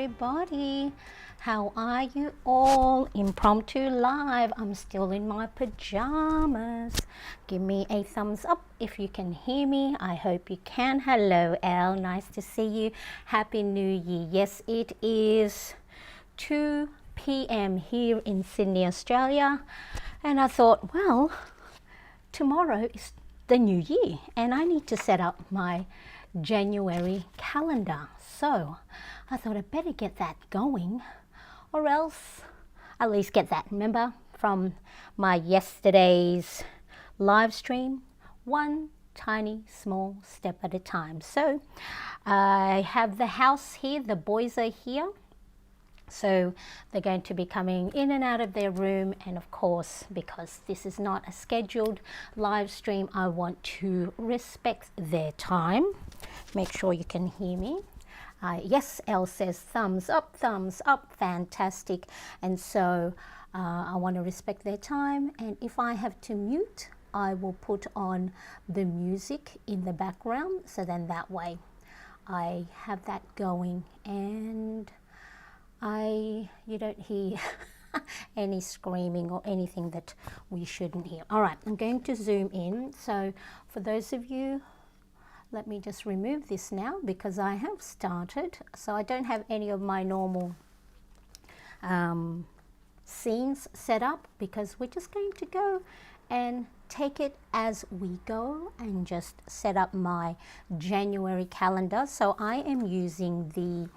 everybody. How are you all? Impromptu live. I'm still in my pajamas. Give me a thumbs up if you can hear me. I hope you can. Hello, Elle. Nice to see you. Happy New Year. Yes, it is 2 p.m. here in Sydney, Australia. And I thought, well, tomorrow is the new year and I need to set up my January calendar. So I thought I'd better get that going, or else at least get that, remember, from my yesterday's live stream, one tiny small step at a time. So I have the house here, the boys are here. So they're going to be coming in and out of their room, and of course, because this is not a scheduled live stream, I want to respect their time. Make sure you can hear me. Yes, Elle says thumbs up, fantastic. And so I want to respect their time, and if I have to mute, I will put on the music in the background, so then that way I have that going and you don't hear any screaming or anything that we shouldn't hear. All right, I'm going to zoom in. So for those of you, let me just remove this now because I have started. So I don't have any of my normal scenes set up because we're just going to go and take it as we go and just set up my January calendar. So I am using the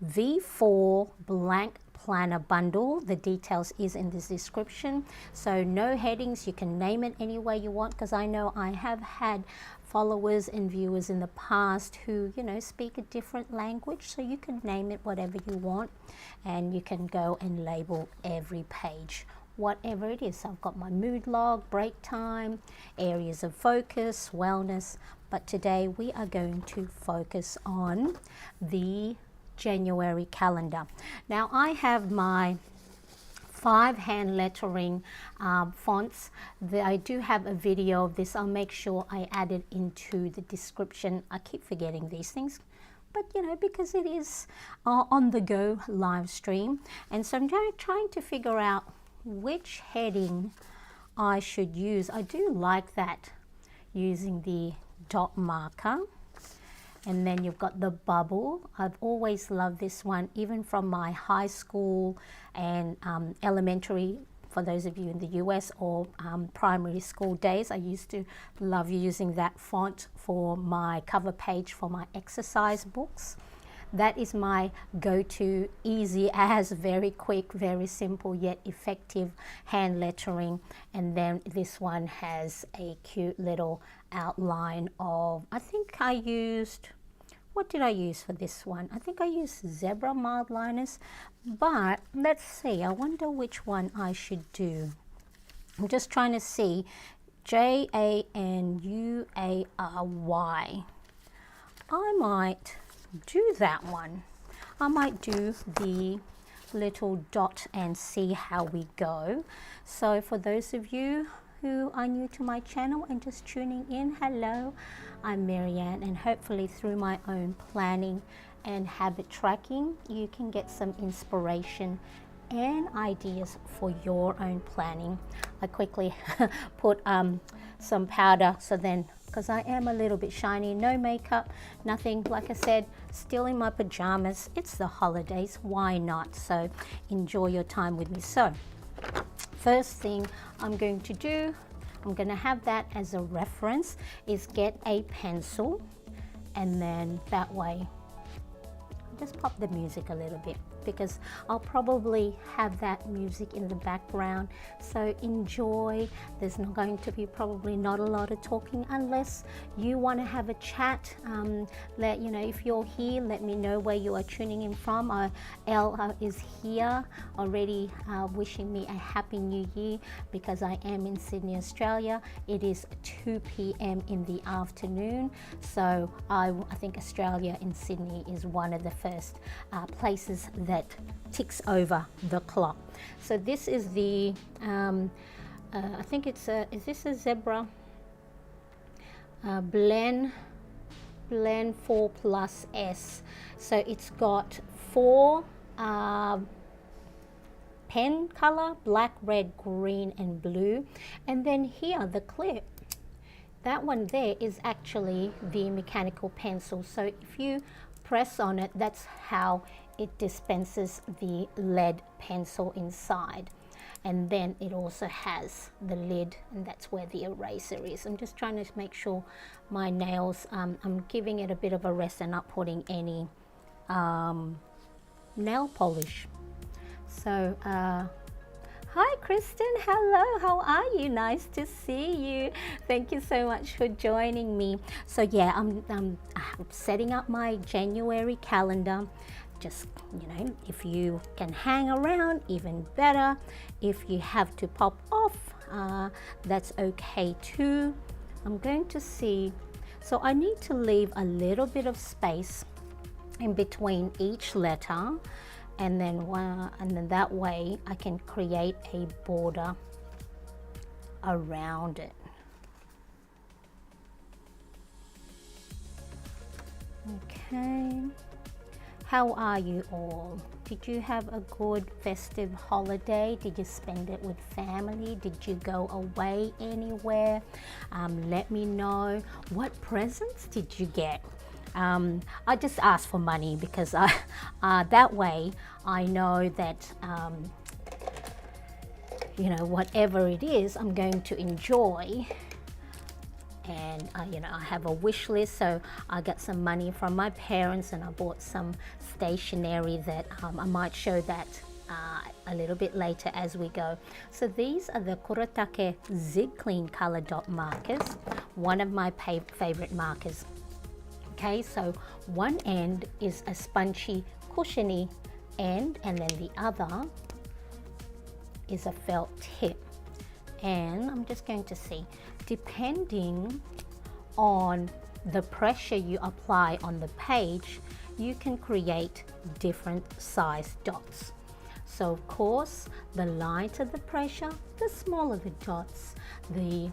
V4 blank planner bundle. The details is in the description. So no headings, you can name it any way you want, because I know I have had followers and viewers in the past who, you know, speak a different language, so you can name it whatever you want, and you can go and label every page whatever it is. So I've got my mood log, break time, areas of focus, wellness, but today we are going to focus on the January calendar. Now I have my 5 hand lettering fonts. I do have a video of this. I'll make sure I add it into the description. I keep forgetting these things, but you know, because it is on the go live stream, and so I'm trying to figure out which heading I should use. I do like that, using the dot marker. And then you've got the bubble. I've always loved this one, even from my high school and elementary, for those of you in the US, or primary school days. I used to love using that font for my cover page for my exercise books. That is my go-to, easy as, very quick, very simple yet effective hand lettering. And then this one has a cute little outline of, I think I used, what did I use for this one? I think I used zebra mild liners, but let's see, I wonder which one I should do. I'm just trying to see. January. I might do that one. I might do the little dot and see how we go. So for those of you who are new to my channel and just tuning in, hello, I'm Marianne, and hopefully through my own planning and habit tracking you can get some inspiration and ideas for your own planning. I quickly put some powder, so then, because I am a little bit shiny, no makeup, nothing, like I said, still in my pajamas. It's the holidays, why not? So enjoy your time with me. So first thing I'm going to do, I'm going to have that as a reference, is get a pencil, and then that way just pop the music a little bit, because I'll probably have that music in the background, so enjoy. There's not going to be probably not a lot of talking unless you want to have a chat. Let you know, if you're here, let me know where you are tuning in from. Elle is here already, wishing me a happy new year, because I am in Sydney, Australia. It is 2 p.m. in the afternoon, so I think Australia in Sydney is one of the first places that ticks over the clock. So this is the I think it's is this a zebra blend 4 plus S. So it's got 4 pen color, black, red, green and blue. And then here the clip, that one there is actually the mechanical pencil. So if you press on it, that's how it dispenses the lead pencil inside. And then it also has the lid, and that's where the eraser is. I'm just trying to make sure my nails, I'm giving it a bit of a rest and not putting any nail polish. So hi Kristen, hello, how are you? Nice to see you. Thank you so much for joining me. So yeah, I'm setting up my January calendar. Just, you know, if you can hang around, even better. If you have to pop off, that's okay too. I'm going to see, so I need to leave a little bit of space in between each letter, and then that way I can create a border around it. Okay. How are you all? Did you have a good festive holiday? Did you spend it with family? Did you go away anywhere? Let me know. What presents did you get? I just asked for money because that way I know that you know, whatever it is, I'm going to enjoy. And you know, I have a wish list, so I got some money from my parents and I bought some stationery that I might show that a little bit later as we go. So these are the Kuretake Zig Clean color dot markers, one of my favorite markers. Okay, so one end is a spongy, cushiony end, and then the other is a felt tip. And I'm just going to see, depending on the pressure you apply on the page, you can create different size dots. So of course, the lighter the pressure, the smaller the dots. The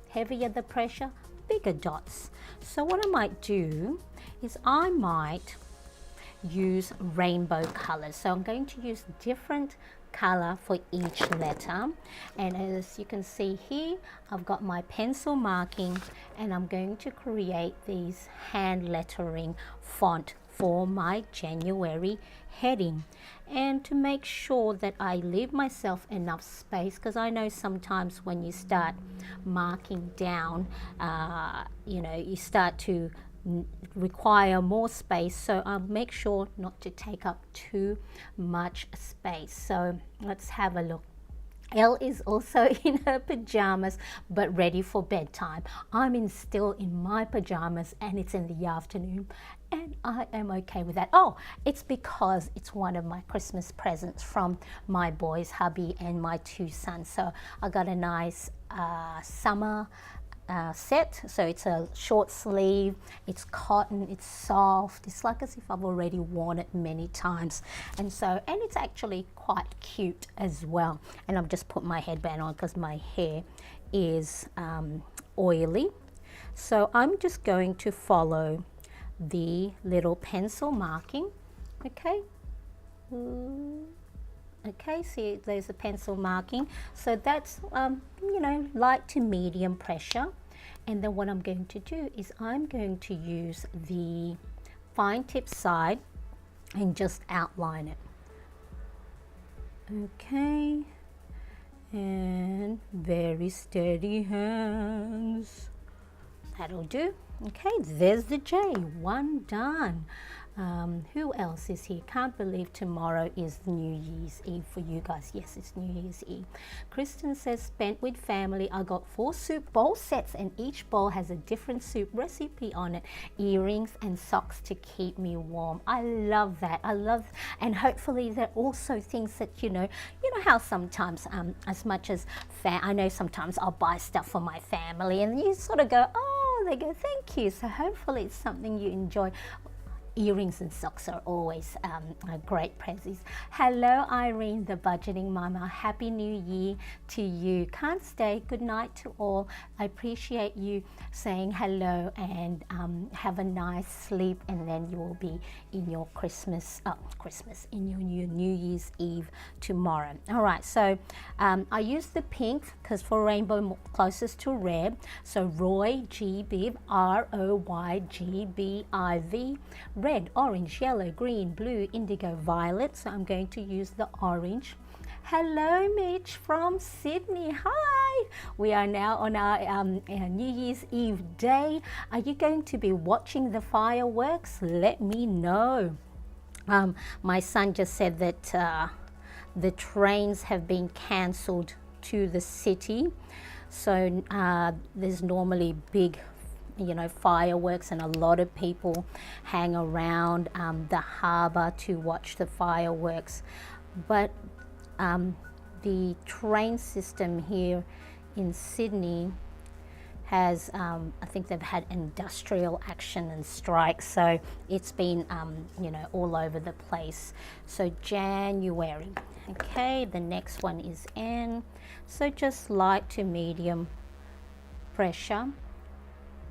heavier the pressure, bigger dots. So what I might do is I might use rainbow colors. So I'm going to use different color for each letter, and as you can see here, I've got my pencil marking, and I'm going to create these hand lettering font for my January heading. And to make sure that I leave myself enough space, because I know sometimes when you start marking down, you know, you start to require more space, so I'll make sure not to take up too much space. So let's have a look. Elle is also in her pajamas but ready for bedtime. I'm still in my pajamas and it's in the afternoon, and I am okay with that. Oh, it's because it's one of my Christmas presents from my boys, hubby and my 2 sons. So I got a nice summer set. So it's a short sleeve, it's cotton, it's soft, it's like as if I've already worn it many times, and it's actually quite cute as well. And I've just put my headband on because my hair is oily. So I'm just going to follow the little pencil marking. Okay, okay, see there's a pencil marking, so that's you know, light to medium pressure. And then what I'm going to do is I'm going to use the fine tip side and just outline it. Okay, and very steady hands. That'll do. Okay, there's the J, one done. Who else is here? Can't believe tomorrow is New Year's Eve for you guys. Yes, it's New Year's Eve. Kristen says, spent with family. I got 4 soup bowl sets and each bowl has a different soup recipe on it. Earrings and socks to keep me warm. I love that. I love, and hopefully they're also things that, you know how sometimes as much as I know sometimes I'll buy stuff for my family and you sort of go, oh, they go, thank you. So hopefully it's something you enjoy. earrings and socks are always great presents. Hello, Irene, the budgeting mama. Happy New Year to you. Can't stay. Good night to all. I appreciate you saying hello, and have a nice sleep, and then you will be in your in your New Year's Eve tomorrow. All right, so I use the pink because for rainbow closest to red. So Roy G Biv, ROYGBIV, red, orange, yellow, green, blue, indigo, violet. So I'm going to use the orange. Hello, Mitch from Sydney. Hi. We are now on our New Year's Eve day. Are you going to be watching the fireworks? Let me know. My son just said that the trains have been cancelled to the city. So there's normally big, fireworks, and a lot of people hang around the harbour to watch the fireworks. But the train system here in Sydney has, I think they've had industrial action and strikes, so it's been, all over the place. So January, okay, the next one is N. So just light to medium pressure.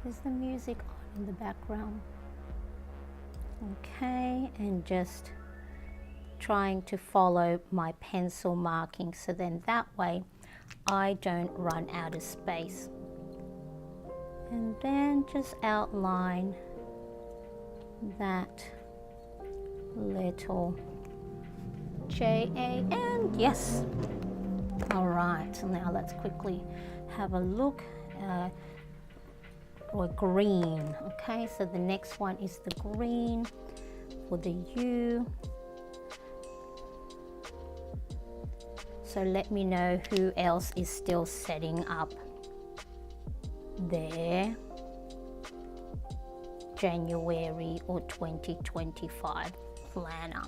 Is the music on in the background? Okay, and just trying to follow my pencil marking, so then that way I don't run out of space. And then just outline that little JAN. Yes. All right, so now let's quickly have a look. Or green. Okay, so the next one is the green for the U. So let me know who else is still setting up their January or 2025 planner.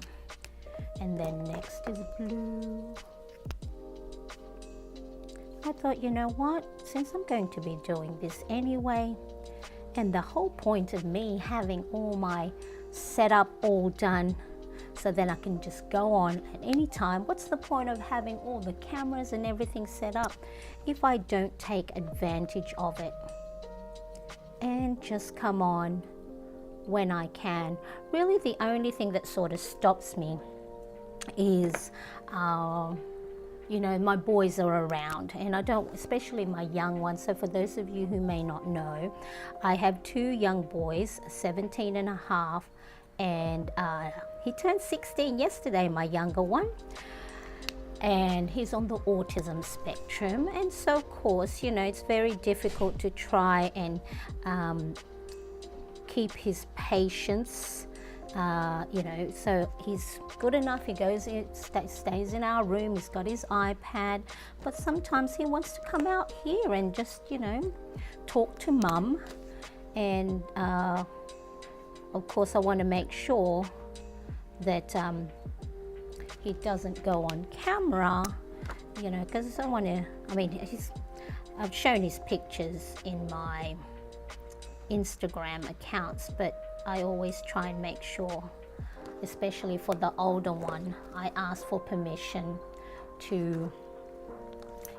And then next is blue. I thought, you know what, since I'm going to be doing this anyway, and the whole point of me having all my setup all done, so then I can just go on at any time. What's the point of having all the cameras and everything set up if I don't take advantage of it and just come on when I can? Really, the only thing that sort of stops me is my boys are around, and I don't, especially my young ones. So for those of you who may not know, I have two young boys, 17 and a half, and he turned 16 yesterday, my younger one, and he's on the autism spectrum. And so of course, it's very difficult to try and keep his patience. So he's good enough. He goes in, stays in our room. He's got his iPad, but sometimes he wants to come out here and just, talk to mum. And of course, I want to make sure that he doesn't go on camera, because I want to. I've shown his pictures in my Instagram accounts, but I always try and make sure, especially for the older one, I ask for permission to,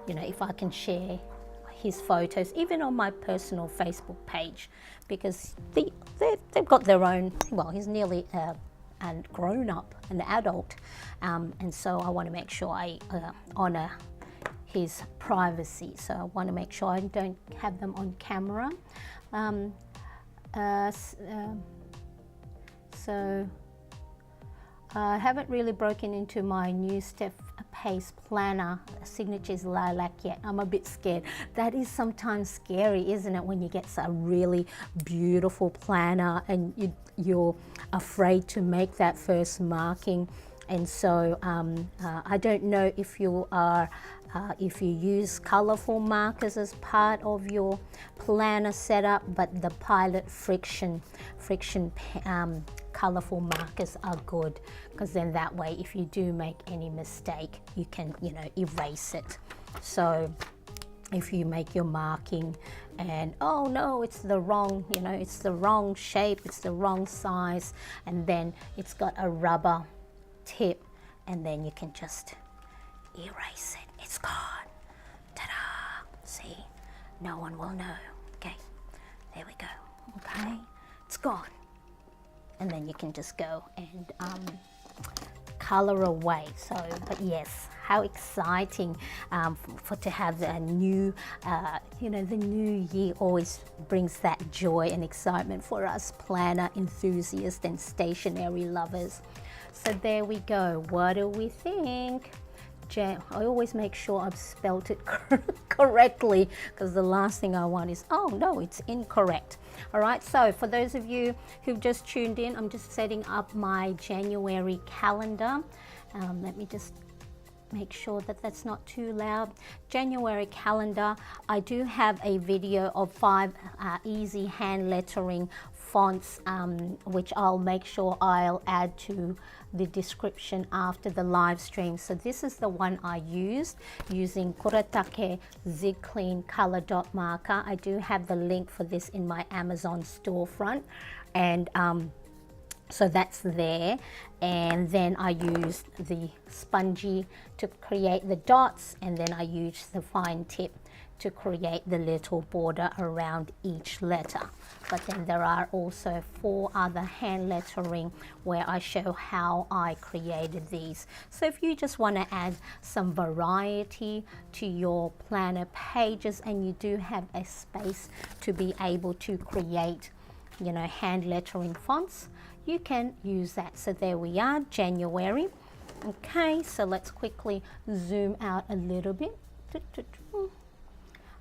if I can share his photos, even on my personal Facebook page, because they've got their own, he's nearly and grown up, an adult, and so I want to make sure I honor his privacy. So I want to make sure I don't have them on camera. So I haven't really broken into my new Step Pace planner, Signatures Lilac, yet. I'm a bit scared. That is sometimes scary, isn't it, when you get a really beautiful planner and you're afraid to make that first marking. And so I don't know if you are if you use colorful markers as part of your planner setup, but the Pilot friction colorful markers are good, because then that way if you do make any mistake, you can erase it. So if you make your marking and oh no, it's the wrong, you know, it's the wrong shape, it's the wrong size, and then it's got a rubber tip, and then you can just erase it. It's gone. Ta-da! See, no one will know. Okay, there we go. Okay, it's gone. And then you can just go and color away. So, but yes, how exciting for to have a new, you know, the new year always brings that joy and excitement for us planner enthusiasts and stationery lovers. So there we go. What do we think? I always make sure I've spelt it correctly, because the last thing I want is, oh no, it's incorrect. All right, so for those of you who've just tuned in, I'm just setting up my January calendar. Let me just make sure that that's not too loud. January calendar, I do have a video of 5 easy hand lettering fonts, which I'll make sure I'll add to the description after the live stream. So this is the one I used using Kuretake Zig Clean color dot marker. I do have the link for this in my Amazon storefront, and so that's there. And then I used the spongy to create the dots, and then I used the fine tip to create the little border around each letter. But then there are also 4 other hand lettering where I show how I created these. So if you just want to add some variety to your planner pages, and you do have a space to be able to create, you know, hand lettering fonts, you can use that. So there we are, January. Okay, so let's quickly zoom out a little bit.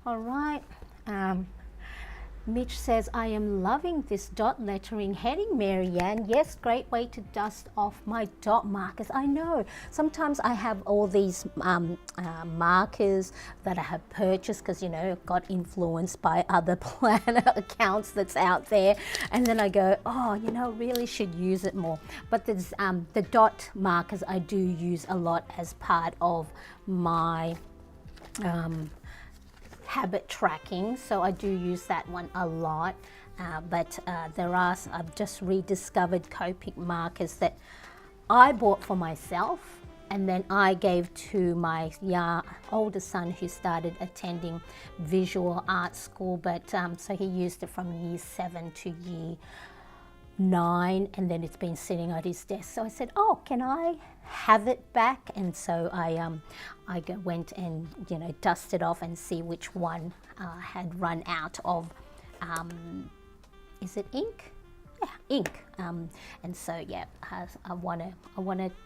All right. Mitch says, I am loving this dot lettering heading, Marianne. Yes, great way to dust off my dot markers. I know, sometimes I have all these markers that I have purchased because, you know, got influenced by other planner accounts that's out there. And then I go, oh, you know, really should use it more. But there's, the dot markers I do use a lot as part of my habit tracking, so I do use that one a lot, but there are, I've just rediscovered Copic markers that I bought for myself, and then I gave to my older son who started attending visual art school, but so he used it from year 7 to year 9, and then it's been sitting at his desk. So I said, oh, can I have it back? And so I went and, you know, dusted off and see which one had run out of, is it ink? Yeah, ink. And so yeah, I wanted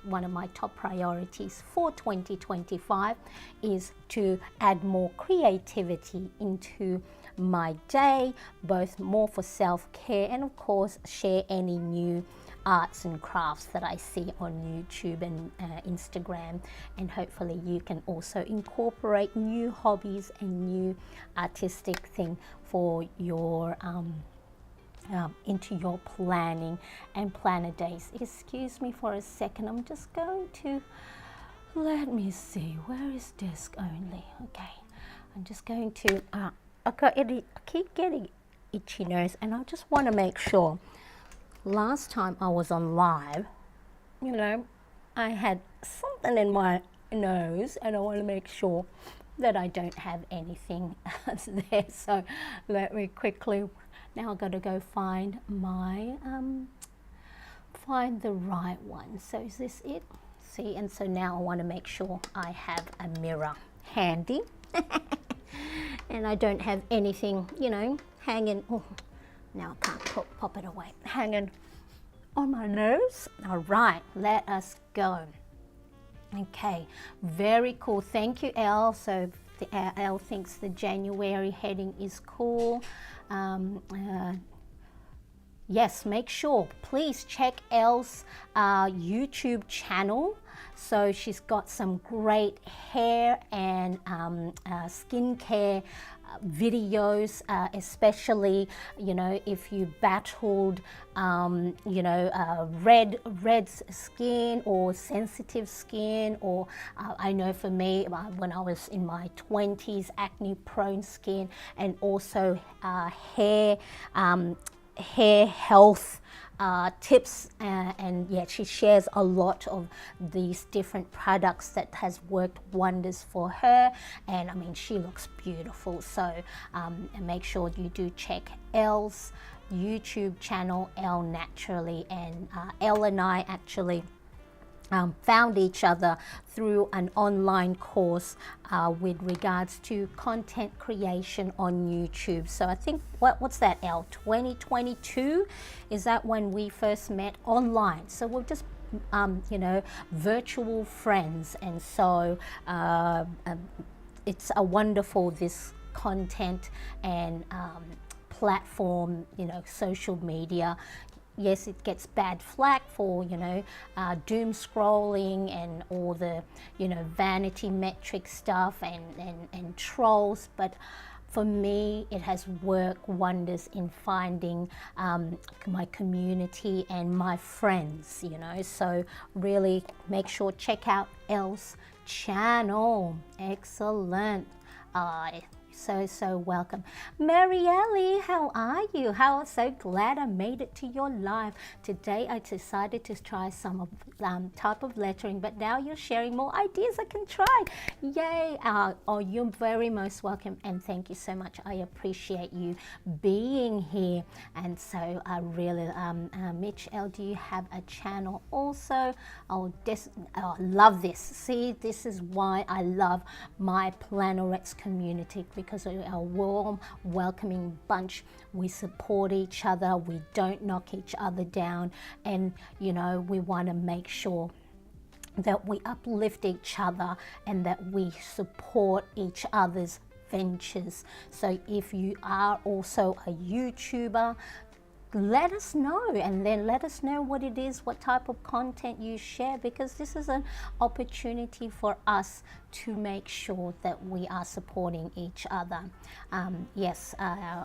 one of my top priorities for 2025 is to add more creativity into my day, both more for self-care, and of course share any new arts and crafts that I see on YouTube and Instagram, and hopefully you can also incorporate new hobbies and new artistic thing for your into your planning and planner days. Excuse me for a second, I'm just going to, let me see, where is desk only? Okay, I'm just going to I keep getting itchy nose, and I just want to make sure. Last time I was on live, you know, I had something in my nose, and I want to make sure that I don't have anything there. So let me quickly, now I've got to go find my, find the right one. So is this it? See, and so now I want to make sure I have a mirror handy. And I don't have anything, you know, hanging, oh, now I can't pop it away, hanging on my nose. All right, let us go. Okay, very cool. Thank you, Elle. So Elle thinks the January heading is cool. Yes, make sure, please check Elle's YouTube channel. So she's got some great hair and skincare videos, especially, you know, if you battled, you know, red skin or sensitive skin, or I know for me, when I was in my 20s, acne prone skin, and also hair health tips, and yeah, she shares a lot of these different products that has worked wonders for her, and I mean, she looks beautiful. So make sure you do check Elle's YouTube channel, Elle Naturally, and Elle and I actually found each other through an online course with regards to content creation on YouTube. So I think, what's that, Elle? 2022? Is that when we first met online? So we're just, you know, virtual friends. And so it's a wonderful, this content and platform, you know, social media. Yes, it gets bad flack for, you know, doom scrolling and all the, you know, vanity metric stuff and trolls, but for me, it has worked wonders in finding my community and my friends, you know. So really make sure, check out Elle's channel. Excellent. So welcome. Marielle, how are you? So glad I made it to your live. Today I decided to try some type of lettering, but now you're sharing more ideas I can try. Yay. Oh, you're very most welcome, and thank you so much. I appreciate you being here. And so I really, Mitch L, do you have a channel also? Oh, love this. See, this is why I love my Plannerettes community, because we're a warm, welcoming bunch. We support each other, we don't knock each other down, and you know, we want to make sure that we uplift each other and that we support each other's ventures. So if you are also a YouTuber, let us know, and then let us know what it is, what type of content you share, because this is an opportunity for us to make sure that we are supporting each other. Yes,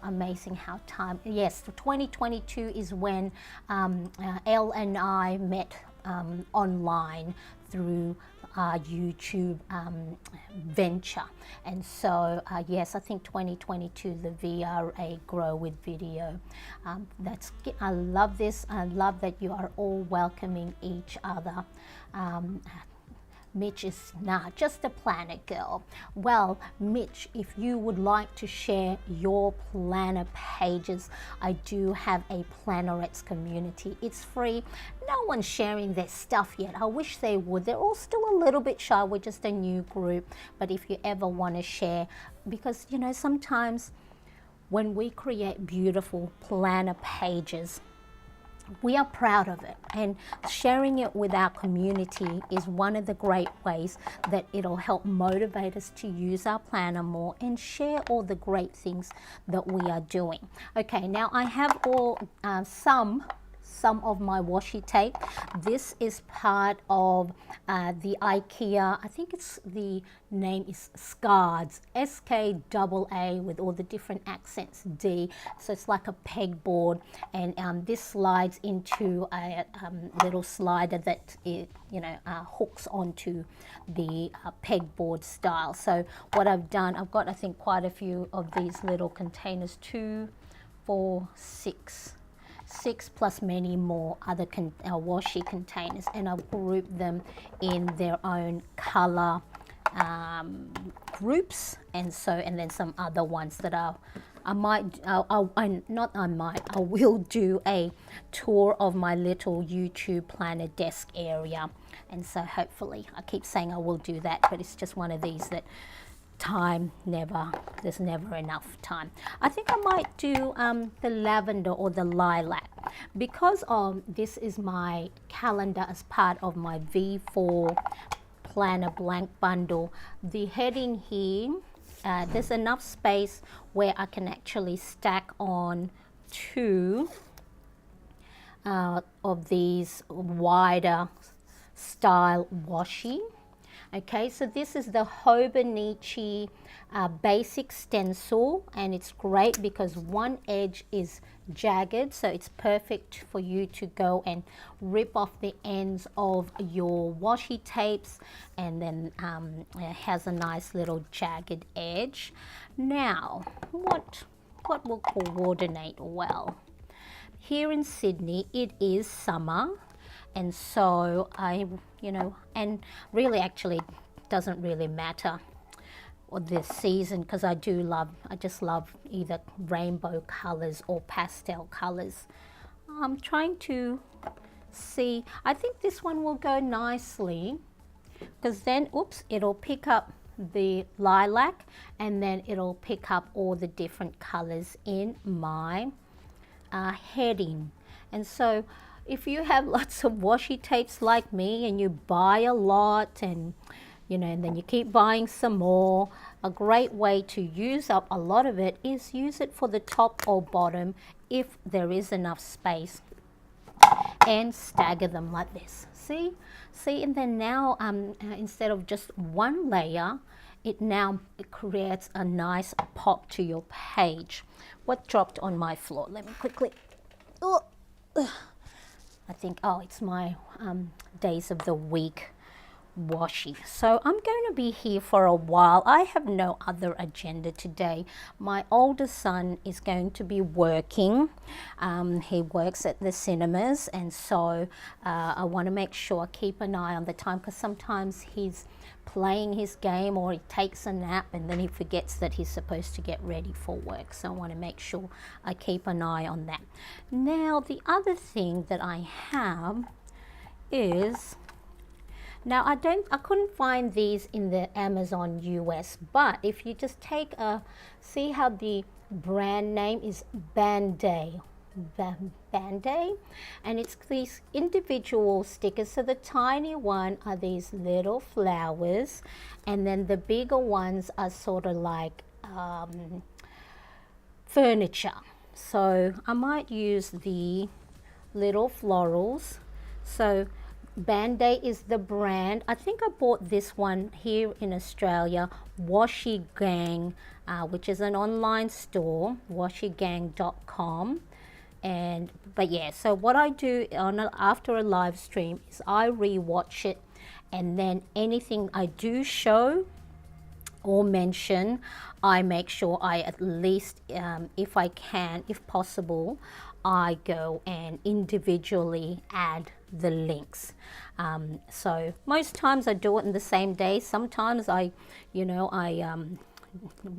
amazing how time, yes, 2022 is when Elle and I met online through YouTube venture. And so yes, I think 2022, the VRA Grow with Video. I love this. I love that you are all welcoming each other. Mitch is not just a planner girl. Well, Mitch, if you would like to share your planner pages, I do have a Plannerettes community. It's free. No one's sharing their stuff yet. I wish they would. They're all still a little bit shy. We're just a new group. But if you ever want to share, because you know, sometimes when we create beautiful planner pages, we are proud of it, and sharing it with our community is one of the great ways that it'll help motivate us to use our planner more and share all the great things that we are doing. Okay, now I have all some of my washi tape. This is part of the IKEA, I think it's, the name is Scards, SKAA, with all the different accents, D. So it's like a pegboard, and this slides into a little slider that it, you know, hooks onto the pegboard style. So what I've done, I've got, I think, quite a few of these little containers, 2, 4, 6 plus many more other washi containers, and I've grouped them in their own color groups, and then some other ones that I will do a tour of my little YouTube planner desk area. And so hopefully, I keep saying I will do that, but it's just one of these that there's never enough time. I think I might do the lavender or the lilac, because this is my calendar as part of my V4 planner blank bundle. The heading here, there's enough space where I can actually stack on 2 of these wider style washi. Okay, so this is the Hobonichi basic stencil, and it's great because one edge is jagged, so it's perfect for you to go and rip off the ends of your washi tapes, and then it has a nice little jagged edge. Now, what will coordinate well? Here in Sydney, it is summer, and so and really actually doesn't really matter this season, because I just love either rainbow colors or pastel colors. I'm trying to see, I think this one will go nicely, because then, oops, it'll pick up the lilac, and then it'll pick up all the different colors in my heading. And so if you have lots of washi tapes like me, and you buy a lot, and and then you keep buying some more, a great way to use up a lot of it is use it for the top or bottom if there is enough space, and stagger them like this. See, and then now instead of just one layer, it creates a nice pop to your page. What dropped on my floor? Let me quickly. I think, it's my days of the week washi. So I'm going to be here for a while. I have no other agenda today. My oldest son is going to be working. He works at the cinemas, and so I want to make sure I keep an eye on the time, because sometimes he's playing his game or he takes a nap and then he forgets that he's supposed to get ready for work. So I want to make sure I keep an eye on that. Now, the other thing that I have is, now I couldn't find these in the Amazon US, but if you just take see how the brand name is Bande, and it's these individual stickers. So the tiny one are these little flowers, and then the bigger ones are sort of like furniture. So I might use the little florals. So Bande is the brand. I think I bought this one here in Australia, Washi Gang, which is an online store, washigang.com. But yeah, so what I do after a live stream is I re-watch it, and then anything I do show or mention, I make sure I at least, if I can, if possible, I go and individually add the links. So most times I do it in the same day. Sometimes I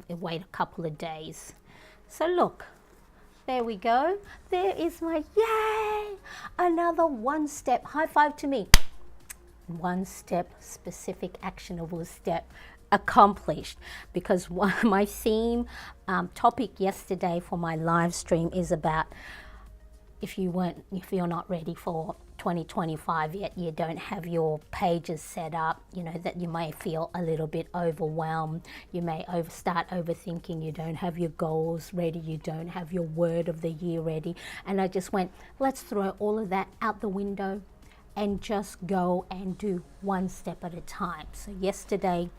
wait a couple of days. So look, there we go. There is my, yay! Another one step, high five to me. One step, specific, actionable step accomplished, because my theme topic yesterday for my live stream is about if you're not ready for 2025 yet, you don't have your pages set up, that you may feel a little bit overwhelmed, you may start overthinking, you don't have your goals ready, you don't have your word of the year ready. And I just went, let's throw all of that out the window and just go and do one step at a time. So yesterday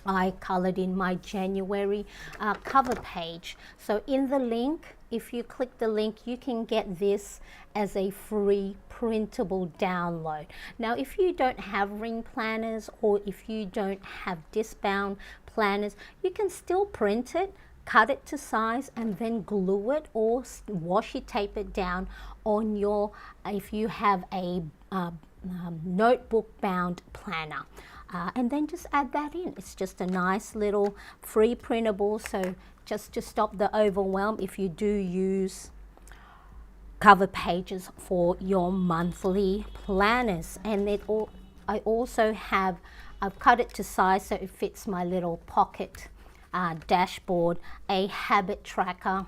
I colored in my January cover page. So in the link, if you click the link, you can get this as a free printable download. Now, if you don't have ring planners, or if you don't have disc-bound planners, you can still print it, cut it to size, and then glue it or washi tape it down on your, if you have a notebook bound planner. And then just add that in. It's just a nice little free printable. So just to stop the overwhelm, if you do use cover pages for your monthly planners. And I also have, I've cut it to size so it fits my little pocket dashboard, a habit tracker.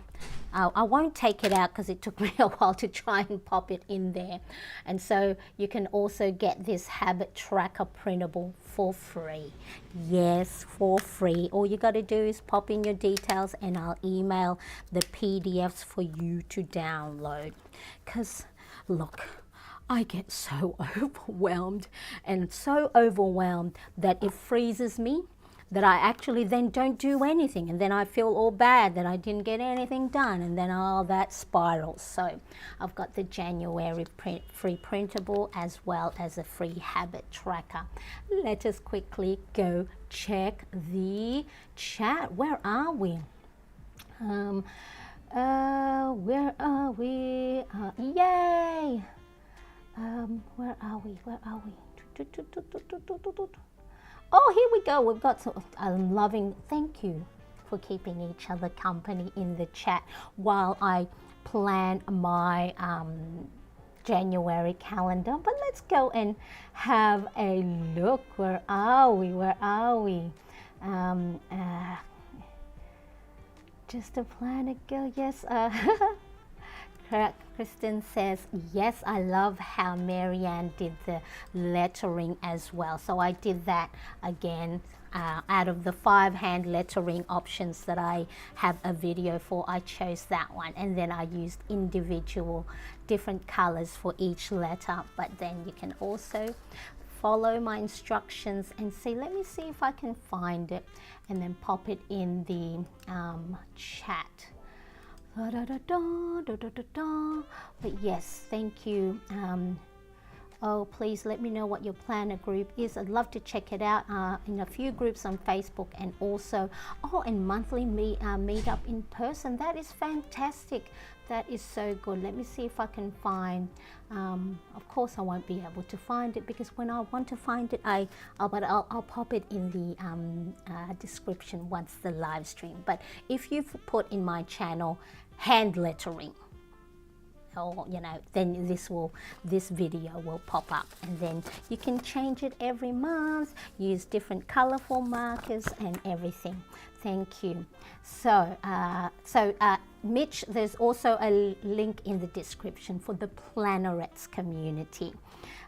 I won't take it out because it took me a while to try and pop it in there. And so you can also get this habit tracker printable for free. Yes, for free. All you got to do is pop in your details and I'll email the PDFs for you to download. Because Look, I get so overwhelmed and so overwhelmed that it freezes me, that I actually then don't do anything, and then I feel all bad that I didn't get anything done, and then all that spirals. So I've got the January free printable as well as a free habit tracker. Let us quickly go check the chat. Where are we? Where are we? Yay! Where are we? Where are we? Oh, here we go. We've got some. I'm loving. Thank you for keeping each other company in the chat while I plan my January calendar. But let's go and have a look. Where are we? Where are we? Just a plan ago. Yes. Kristen says, yes, I love how Marianne did the lettering as well. So I did that again. Out of the 5 hand lettering options that I have a video for, I chose that one, and then I used individual different colors for each letter. But then you can also follow my instructions and see. Let me see if I can find it and then pop it in the chat. But yes, thank you. Oh, please let me know what your planner group is. I'd love to check it out in a few groups on Facebook, and also, and monthly meet up in person. That is fantastic. That is so good. Let me see if I can find. Of course, I won't be able to find it because when I want to find it, I'll pop it in the description once the live stream. But if you've put in my channel hand lettering, or then this video will pop up, and then you can change it every month, use different colorful markers and everything. Thank you. So Mitch, there's also a link in the description for the Plannerettes community.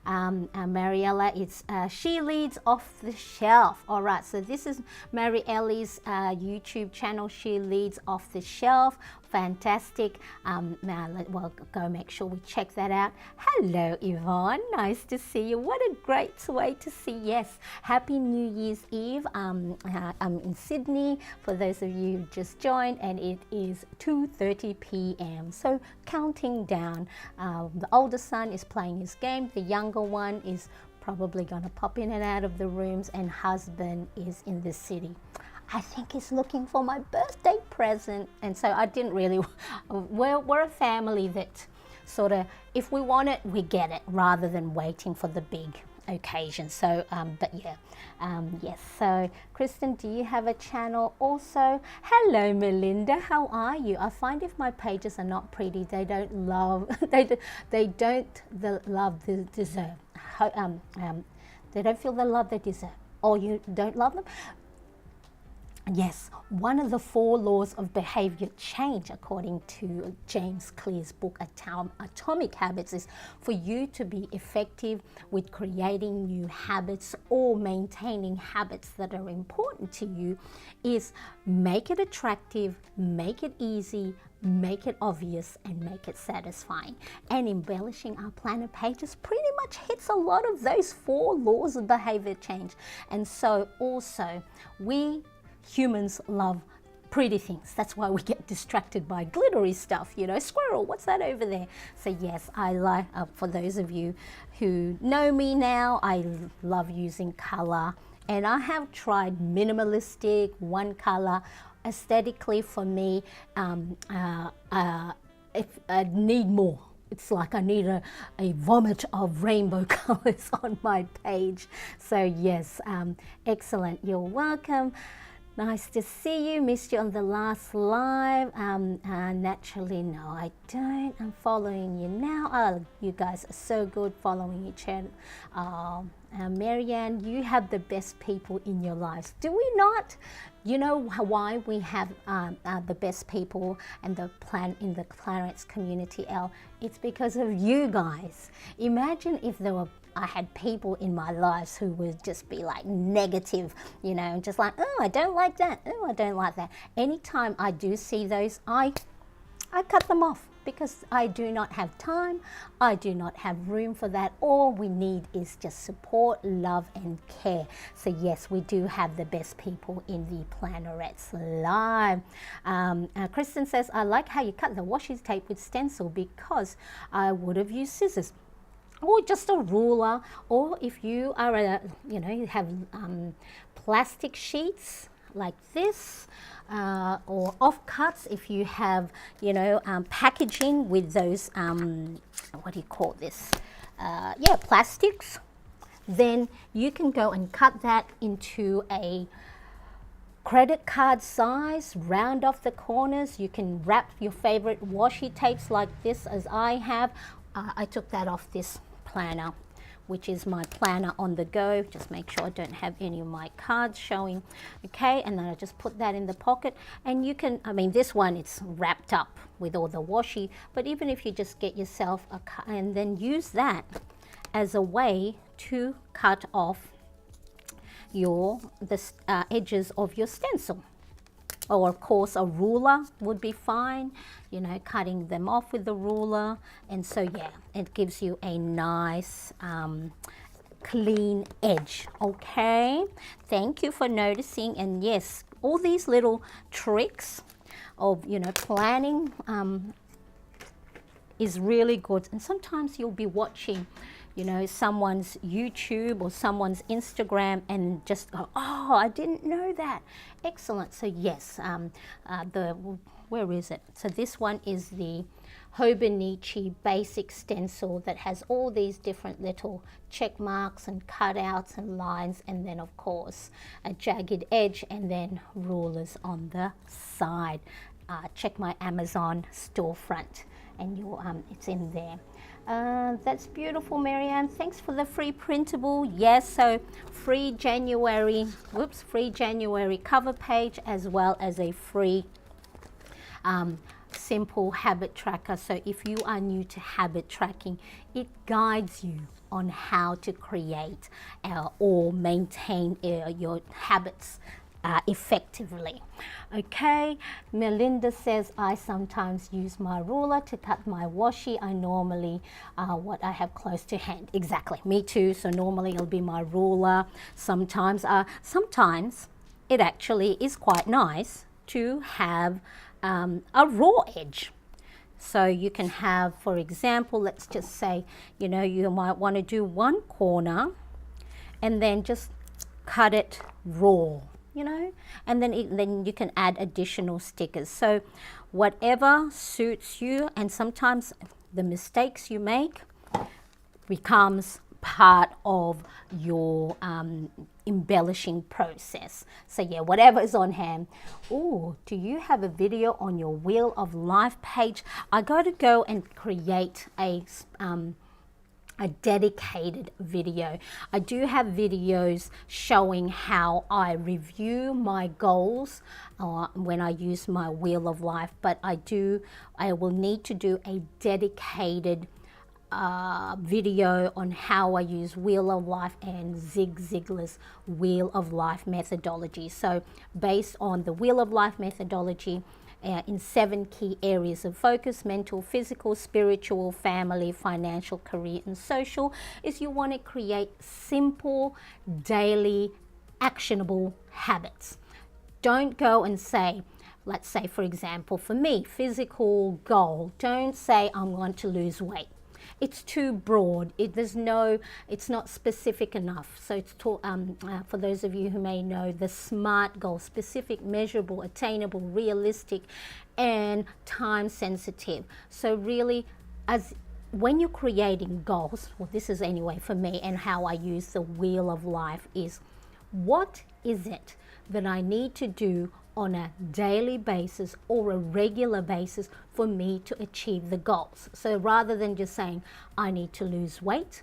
Mariella, it's She Leads Off the Shelf. All right, so this is Marielle's YouTube channel, She Leads Off the Shelf. Fantastic. Well, go make sure we check that out. Hello, Yvonne. Nice to see you. What a great way to see. Yes, happy New Year's Eve. I'm in Sydney for those of you who just joined, and it is 2:30 p.m. So counting down. The older son is playing his game. The younger one is probably going to pop in and out of the rooms, and husband is in the city. I think he's looking for my birthday present. And so I didn't really, we're a family that sort of, if we want it, we get it, rather than waiting for the big occasion. So, but yeah, yes. So, Kristen, do you have a channel also? Hello, Melinda. How are you? I find if my pages are not pretty, they don't love, they don't the love they deserve. They don't feel the love they deserve. Or you don't love them. Yes, one of the 4 laws of behavior change, according to James Clear's book Atomic Habits, is for you to be effective with creating new habits or maintaining habits that are important to you is make it attractive, make it easy, make it obvious, and make it satisfying. And embellishing our planner pages pretty much hits a lot of those 4 laws of behavior change. And so also humans love pretty things. That's why we get distracted by glittery stuff, squirrel, what's that over there? So yes, I like, for those of you who know me now, I love using color, and I have tried minimalistic, one color. Aesthetically for me, if I need more. It's like I need a vomit of rainbow colors on my page. So yes, excellent. You're welcome. Nice to see you. Missed you on the last live. Naturally, no, I don't. I'm following you now. Oh, you guys are so good following each other. Marianne, you have the best people in your lives. Do we not? You know why we have the best people and the in the Clarence community, Elle? It's because of you guys. Imagine if I had people in my lives who would just be like negative, just like, oh, I don't like that. Oh, I don't like that. Anytime I do see those, I cut them off because I do not have time, I do not have room for that. All we need is just support, love and care. So yes, we do have the best people in the Plannerettes live. Kristen says, I like how you cut the washi tape with stencil because I would have used scissors. Or just a ruler, or if you are you have plastic sheets like this, or offcuts, if you have packaging with those what do you call this, plastics, then you can go and cut that into a credit card size, round off the corners. You can wrap your favorite washi tapes like this, as I have. I took that off this planner, which is my planner on the go. Just make sure I don't have any of my cards showing. Okay, and then I just put that in the pocket, and you can, this one, it's wrapped up with all the washi, but even if you just get yourself a cut and then use that as a way to cut off the edges of your stencil. Or of course a ruler would be fine, cutting them off with the ruler. And so yeah, it gives you a nice clean edge. Okay, thank you for noticing. And yes, all these little tricks of planning is really good. And sometimes you'll be watching someone's YouTube or someone's Instagram and just go, oh, I didn't know that. Excellent. So yes, where is it? So this one is the Hobonichi basic stencil that has all these different little check marks and cutouts and lines, and then of course a jagged edge, and then rulers on the side. Check my Amazon storefront and it's in there. That's beautiful, Marianne. Thanks for the free printable. Yes, so free January cover page, as well as a free simple habit tracker. So if you are new to habit tracking, it guides you on how to create or maintain your habits effectively. Okay, Melinda says, I sometimes use my ruler to cut my washi. I normally what I have close to hand. Exactly, me too. So normally it'll be my ruler. Sometimes it actually is quite nice to have a raw edge. So you can have, for example, let's just say, you might want to do one corner and then just cut it raw. And then you can add additional stickers. So whatever suits you, and sometimes the mistakes you make becomes part of your embellishing process. So yeah, whatever is on hand. Oh, do you have a video on your Wheel of Life page? I got to go and create a dedicated video. I do have videos showing how I review my goals when I use my Wheel of Life, but I will need to do a dedicated video on how I use Wheel of Life and Zig Ziglar's Wheel of Life methodology. So based on the Wheel of Life methodology, in 7 key areas of focus: mental, physical, spiritual, family, financial, career, and social, is you want to create simple, daily, actionable habits. Don't go and say, let's say, for example, for me, physical goal, don't say I'm going to lose weight. It's too broad. It's not specific enough. So it's for those of you who may know, the SMART goal: specific, measurable, attainable, realistic, and time sensitive. So really, when you're creating goals, well, this is anyway for me, and how I use the Wheel of Life is, what is it that I need to do on a daily basis or a regular basis for me to achieve the goals? So rather than just saying I need to lose weight,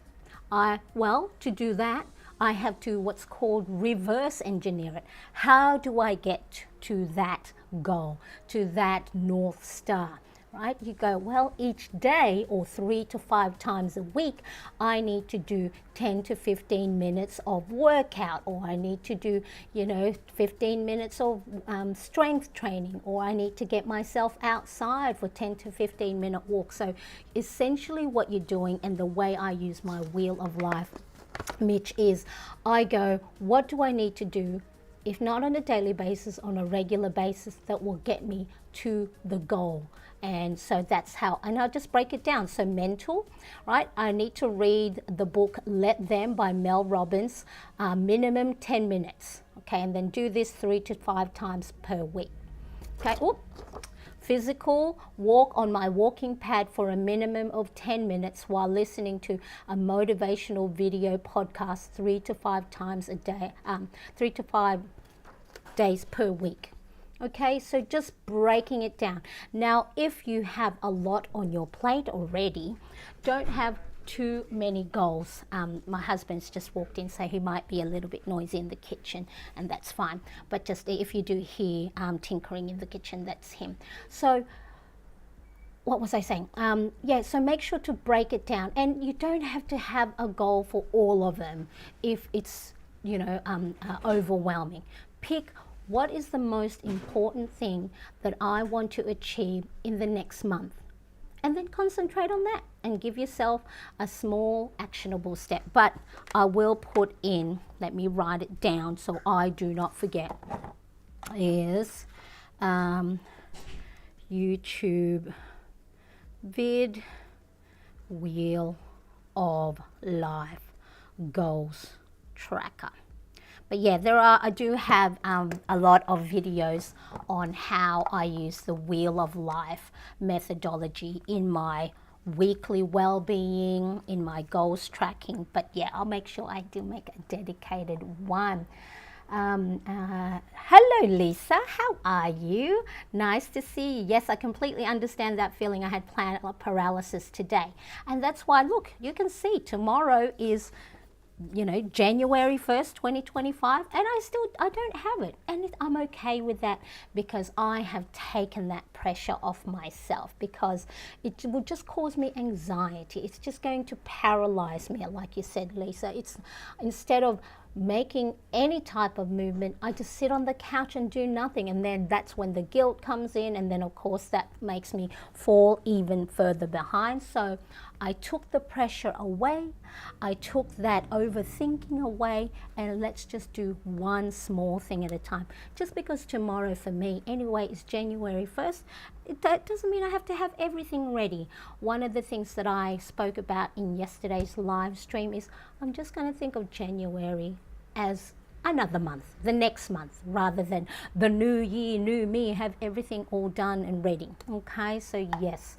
to do that I have to what's called reverse engineer it. How do I get to that goal, to that North Star? right? You go, well, each day or 3 to 5 times a week, I need to do 10 to 15 minutes of workout, or I need to do, 15 minutes of strength training, or I need to get myself outside for 10 to 15 minute walk. So essentially what you're doing, and the way I use my wheel of life, Mitch, is I go, what do I need to do, if not on a daily basis, on a regular basis, that will get me to the goal? And so that's how, and I'll just break it down. So mental, right? I need to read the book Let Them by Mel Robbins, minimum 10 minutes. Okay, and then do this 3 to 5 times per week. Okay, physical, walk on my walking pad for a minimum of 10 minutes while listening to a motivational video podcast 3 to 5 times a day, 3 to 5 days per week. Okay, so just breaking it down. Now, if you have a lot on your plate already, don't have too many goals. My husband's just walked in, so he might be a little bit noisy in the kitchen, and that's fine. But just if you do hear tinkering in the kitchen, that's him. So what was I saying? So make sure to break it down, and you don't have to have a goal for all of them if it's overwhelming. Pick what is the most important thing that I want to achieve in the next month, and then concentrate on that and give yourself a small actionable step. But I will put in, let me write it down so I do not forget, is YouTube vid wheel of life goals tracker. But yeah, I do have a lot of videos on how I use the Wheel of Life methodology in my weekly well-being, in my goals tracking. But yeah, I'll make sure I do make a dedicated one. Hello Lisa, how are you? Nice to see you. Yes, I completely understand that feeling. I had plantar paralysis today, and that's why, look, you can see tomorrow is January 1st, 2025, and I don't have it, and I'm okay with that, because I have taken that pressure off myself, because it will just cause me anxiety. It's just going to paralyze me, like you said, Lisa. It's, instead of making any type of movement, I just sit on the couch and do nothing, and then that's when the guilt comes in, and then of course that makes me fall even further behind. So I took the pressure away, I took that overthinking away, and let's just do one small thing at a time. Just because tomorrow for me anyway is January 1st, that doesn't mean I have to have everything ready. One of the things that I spoke about in yesterday's live stream is I'm just going to think of January as another month, the next month, rather than the new year, new me, have everything all done and ready. Okay, so yes,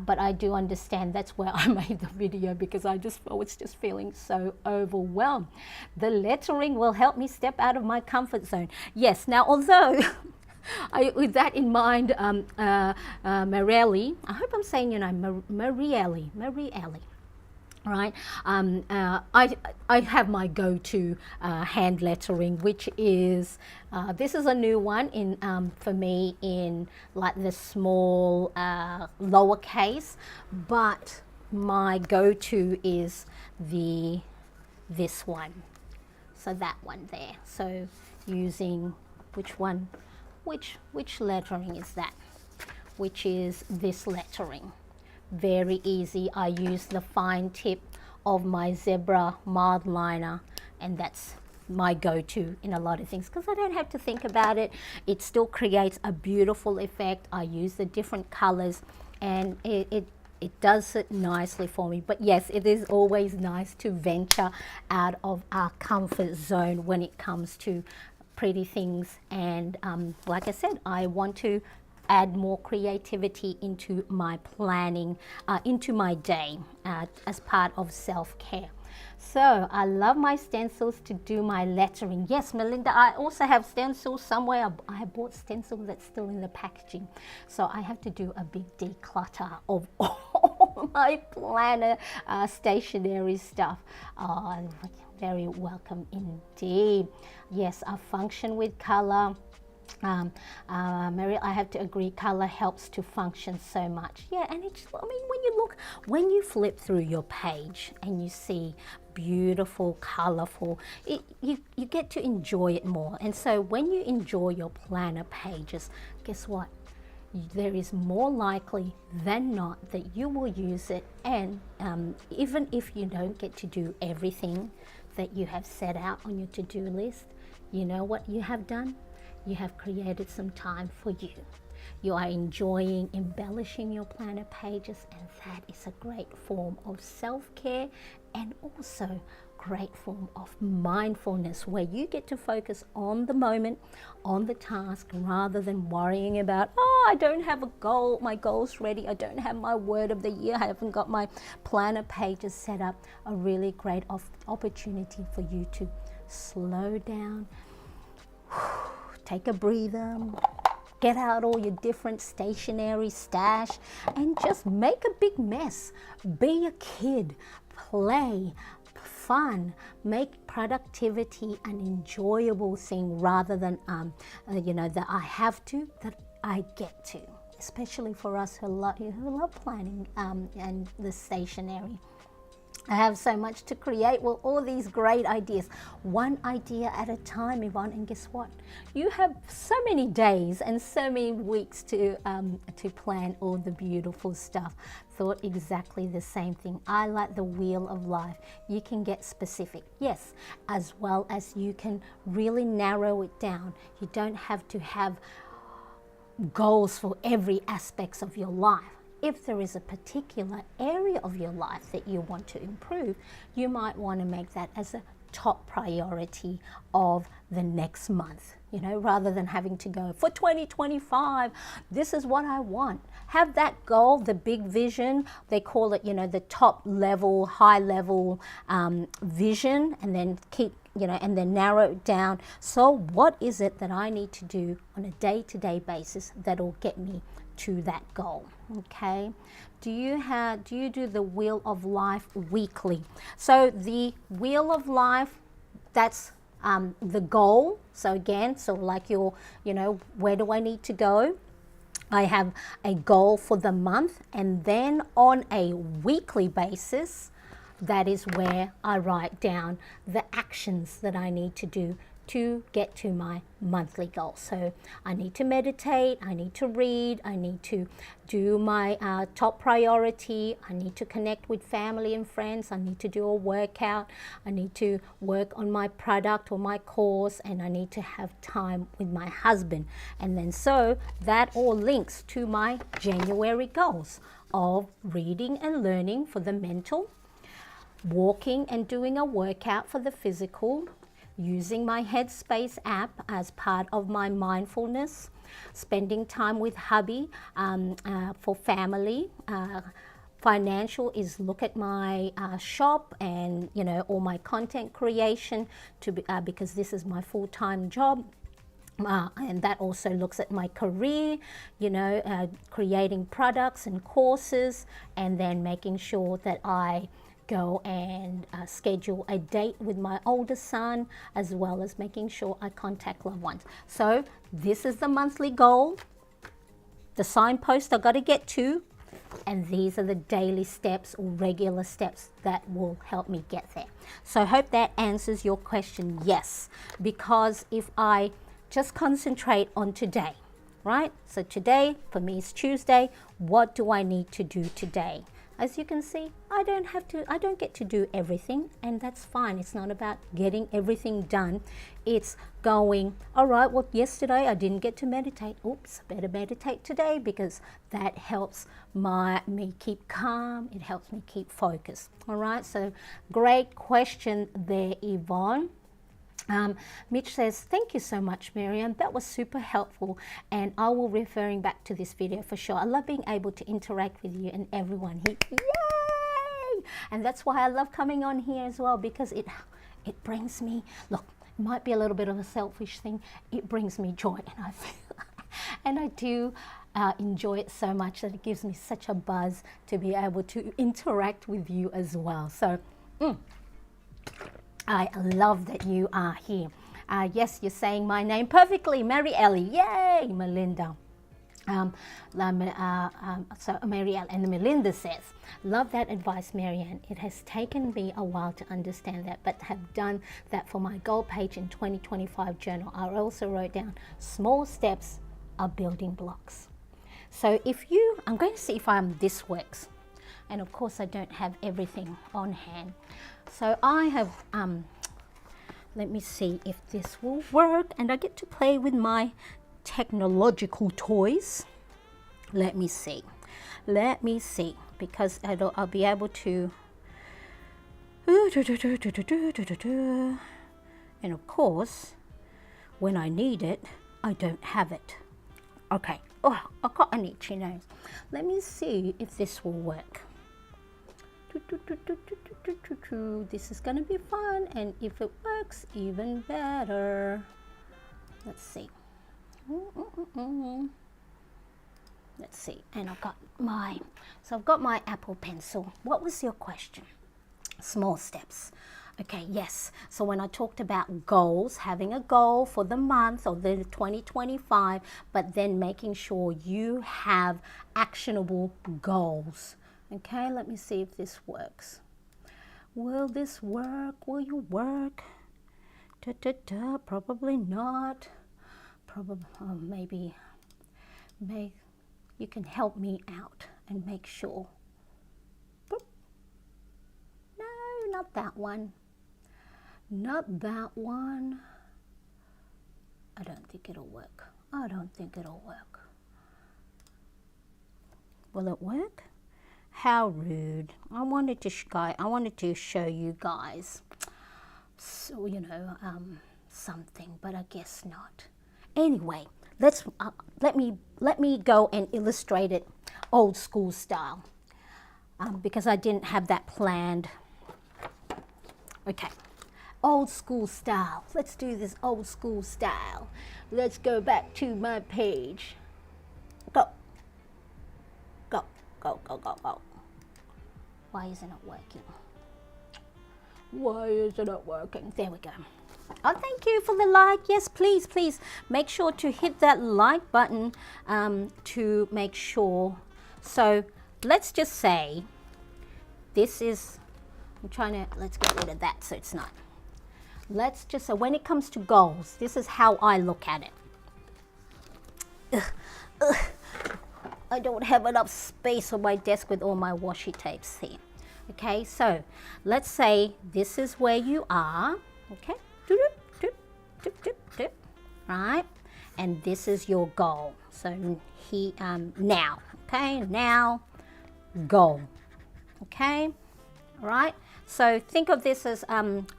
but I do understand. That's where I made the video, because I was just feeling so overwhelmed. The lettering will help me step out of my comfort zone. Yes, now although with that in mind, Marielle, I hope I'm saying your name, Marielle, right? I have my go-to hand lettering, which is this is a new one in for me, in like the small lowercase, but my go-to is this one. So that one there. So using which one? Which lettering is that? Which is this lettering. Very easy. I use the fine tip of my zebra mild liner, and that's my go-to in a lot of things, because I don't have to think about it. It still creates a beautiful effect. I use the different colors, and it does it nicely for me. But yes, it is always nice to venture out of our comfort zone when it comes to pretty things, and like I said, I want to add more creativity into my planning, into my day, as part of self-care. So I love my stencils to do my lettering. Yes, Melinda, I also have stencils somewhere. I have bought stencils that's still in the packaging, so I have to do a big declutter of all my planner stationery stuff. Very welcome indeed. Yes, I function with color. Mary, I have to agree, color helps to function so much. Yeah, and it's, I mean, when you look, when you flip through your page and you see beautiful, colorful, you get to enjoy it more. And so when you enjoy your planner pages, guess what? There is more likely than not that you will use it. And even if you don't get to do everything that you have set out on your to-do list, you know what you have done? You have created some time for you. You are enjoying embellishing your planner pages, and that is a great form of self-care and also great form of mindfulness, where you get to focus on the moment, on the task, rather than worrying about, oh, I don't have a goal, my goal's ready, I don't have my word of the year, I haven't got my planner pages set up. A really great opportunity for you to slow down, take a breather, get out all your different stationery stash, and just make a big mess. Be a kid, play, fun, make productivity an enjoyable thing rather than, that I have to, that I get to. Especially for us who love planning and the stationery. I have so much to create. Well, all these great ideas, one idea at a time, Yvonne. And guess what? You have so many days and so many weeks to plan all the beautiful stuff. Thought exactly the same thing. I like the wheel of life. You can get specific, yes, as well as you can really narrow it down. You don't have to have goals for every aspect of your life. If there is a particular area of your life that you want to improve, you might want to make that as a top priority of the next month, rather than having to go for 2025, this is what I want. Have that goal, the big vision, they call it, the top level, high level vision, and then keep, and then narrow it down. So what is it that I need to do on a day-to-day basis that'll get me to that goal? Okay, do you do the wheel of life weekly? So the wheel of life, that's the goal. So again, so like your, where do I need to go? I have a goal for the month, and then on a weekly basis, that is where I write down the actions that I need to do to get to my monthly goal. So I need to meditate, I need to read, I need to do my top priority, I need to connect with family and friends, I need to do a workout, I need to work on my product or my course, and I need to have time with my husband. And then so that all links to my January goals of reading and learning for the mental, walking and doing a workout for the physical, using my Headspace app as part of my mindfulness, spending time with hubby for family. Financial is look at my shop and all my content creation because this is my full-time job. And that also looks at my career, creating products and courses, and then making sure that I go and schedule a date with my oldest son, as well as making sure I contact loved ones. So this is the monthly goal, the signpost I got to get to, and these are the daily steps or regular steps that will help me get there. So I hope that answers your question. Yes, because if I just concentrate on today, right? So today for me is Tuesday. What do I need to do today? As you can see, I don't get to do everything, and that's fine. It's not about getting everything done. It's going, all right, well, yesterday I didn't get to meditate. Oops, I better meditate today, because that helps me keep calm. It helps me keep focused. All right, so great question there, Yvonne. Mitch says, thank you so much, Miriam. That was super helpful, and I will be referring back to this video for sure. I love being able to interact with you and everyone here. Yay! And that's why I love coming on here as well, because it brings me, look, it might be a little bit of a selfish thing. It brings me joy, and I do enjoy it so much that it gives me such a buzz to be able to interact with you as well. So, I love that you are here. Yes, you're saying my name perfectly, Mary Ellie. Yay, Melinda. So Marielle and Melinda says, love that advice, Marianne. It has taken me a while to understand that, but have done that for my goal page in 2025 journal. I also wrote down small steps are building blocks. So if you, I'm going to see if this works. And of course I don't have everything on hand. So I have, let me see if this will work, and I get to play with my technological toys. Let me see, because I'll be able to, and of course when I need it I don't have it. Okay, oh, I've got an itchy nose. Let me see if this will work. This is gonna be fun, and if it works, even better. Let's see. Let's see, and I've got my Apple Pencil. What was your question? Small steps. Okay, yes. So when I talked about goals, having a goal for the month or the 2025, but then making sure you have actionable goals. Okay, let me see if this works. Will this work? Will you work? Probably not. Maybe you can help me out and make sure. Boop. No, not that one. Not that one. I don't think it'll work. Will it work? How rude. I wanted to show you guys, so, you know, something, but I guess not. Anyway, let me go and illustrate it old school style, because I didn't have that planned. Okay, old school style. Let's do this old school style. Let's go back to my page. Go. Why isn't it working? There we go. Oh, thank you for the like. Yes, please make sure to hit that like button to make sure. So let's just say this is, let's get rid of that so it's not. So when it comes to goals, this is how I look at it. I don't have enough space on my desk with all my washi tapes here. Okay, so let's say this is where you are. Okay, right, and this is your goal. So now, okay, now goal. Okay, all right. So think of this as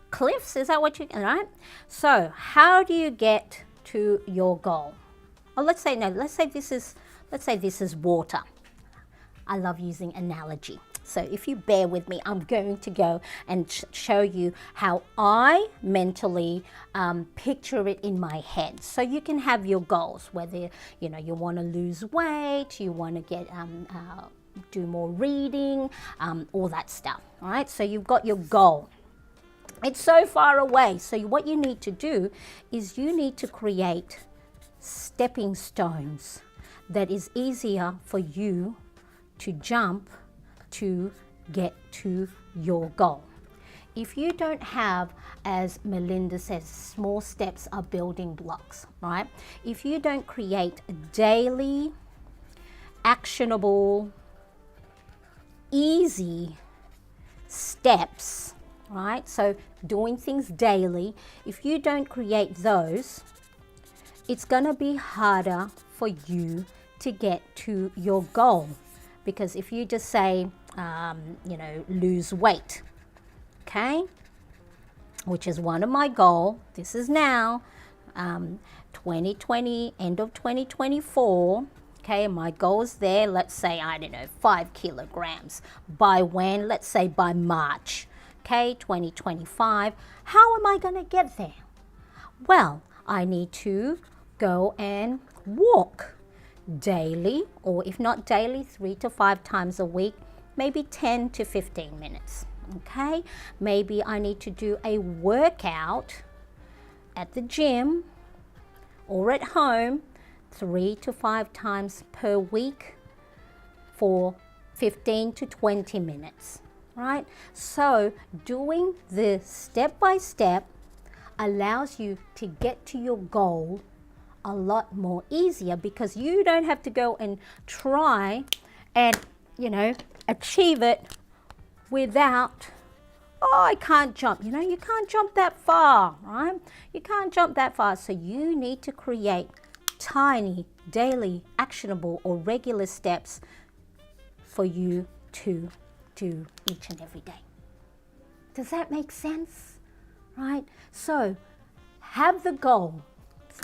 cliffs. Is that what you? All right. So how do you get to your goal? Oh, let's say this is water. I love using analogy. So if you bear with me, I'm going to go and show you how I mentally picture it in my head. So you can have your goals, whether you want to lose weight, you want to get do more reading, all that stuff. All right. So you've got your goal. It's so far away. So what you need to do is you need to create stepping stones that is easier for you to jump to get to your goal. If you don't have, as Melinda says, small steps are building blocks, right? If you don't create daily, actionable, easy steps, right? So doing things daily, if you don't create those, it's gonna be harder for you to get to your goal. Because if you just say, lose weight, okay, which is one of my goals. This is now 2020, end of 2024. Okay, my goal is there. Let's say, 5 kilograms. By when? Let's say by March. Okay, 2025. How am I going to get there? Well, I need to go and walk daily, or if not daily, 3 to 5 times a week, maybe 10 to 15 minutes. Okay, maybe I need to do a workout at the gym or at home 3 to 5 times per week for 15 to 20 minutes, right? So doing the step by step allows you to get to your goal a lot more easier, because you don't have to go and try and, achieve it without, oh, I can't jump. You can't jump that far, right? You can't jump that far. So you need to create tiny, daily, actionable or regular steps for you to do each and every day. Does that make sense? Right? So have the goal.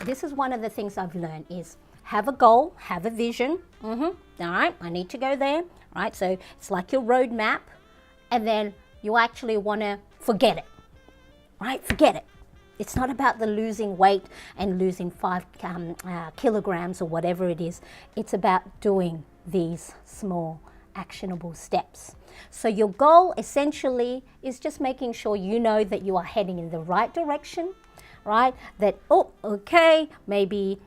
This is one of the things I've learned is have a goal, have a vision. All right, I need to go there. Right? So it's like your roadmap, and then you actually want to forget it. Right? Forget it. It's not about the losing weight and losing 5 kilograms or whatever it is. It's about doing these small actionable steps. So your goal essentially is just making sure you know that you are heading in the right direction, right? That, oh, okay, maybe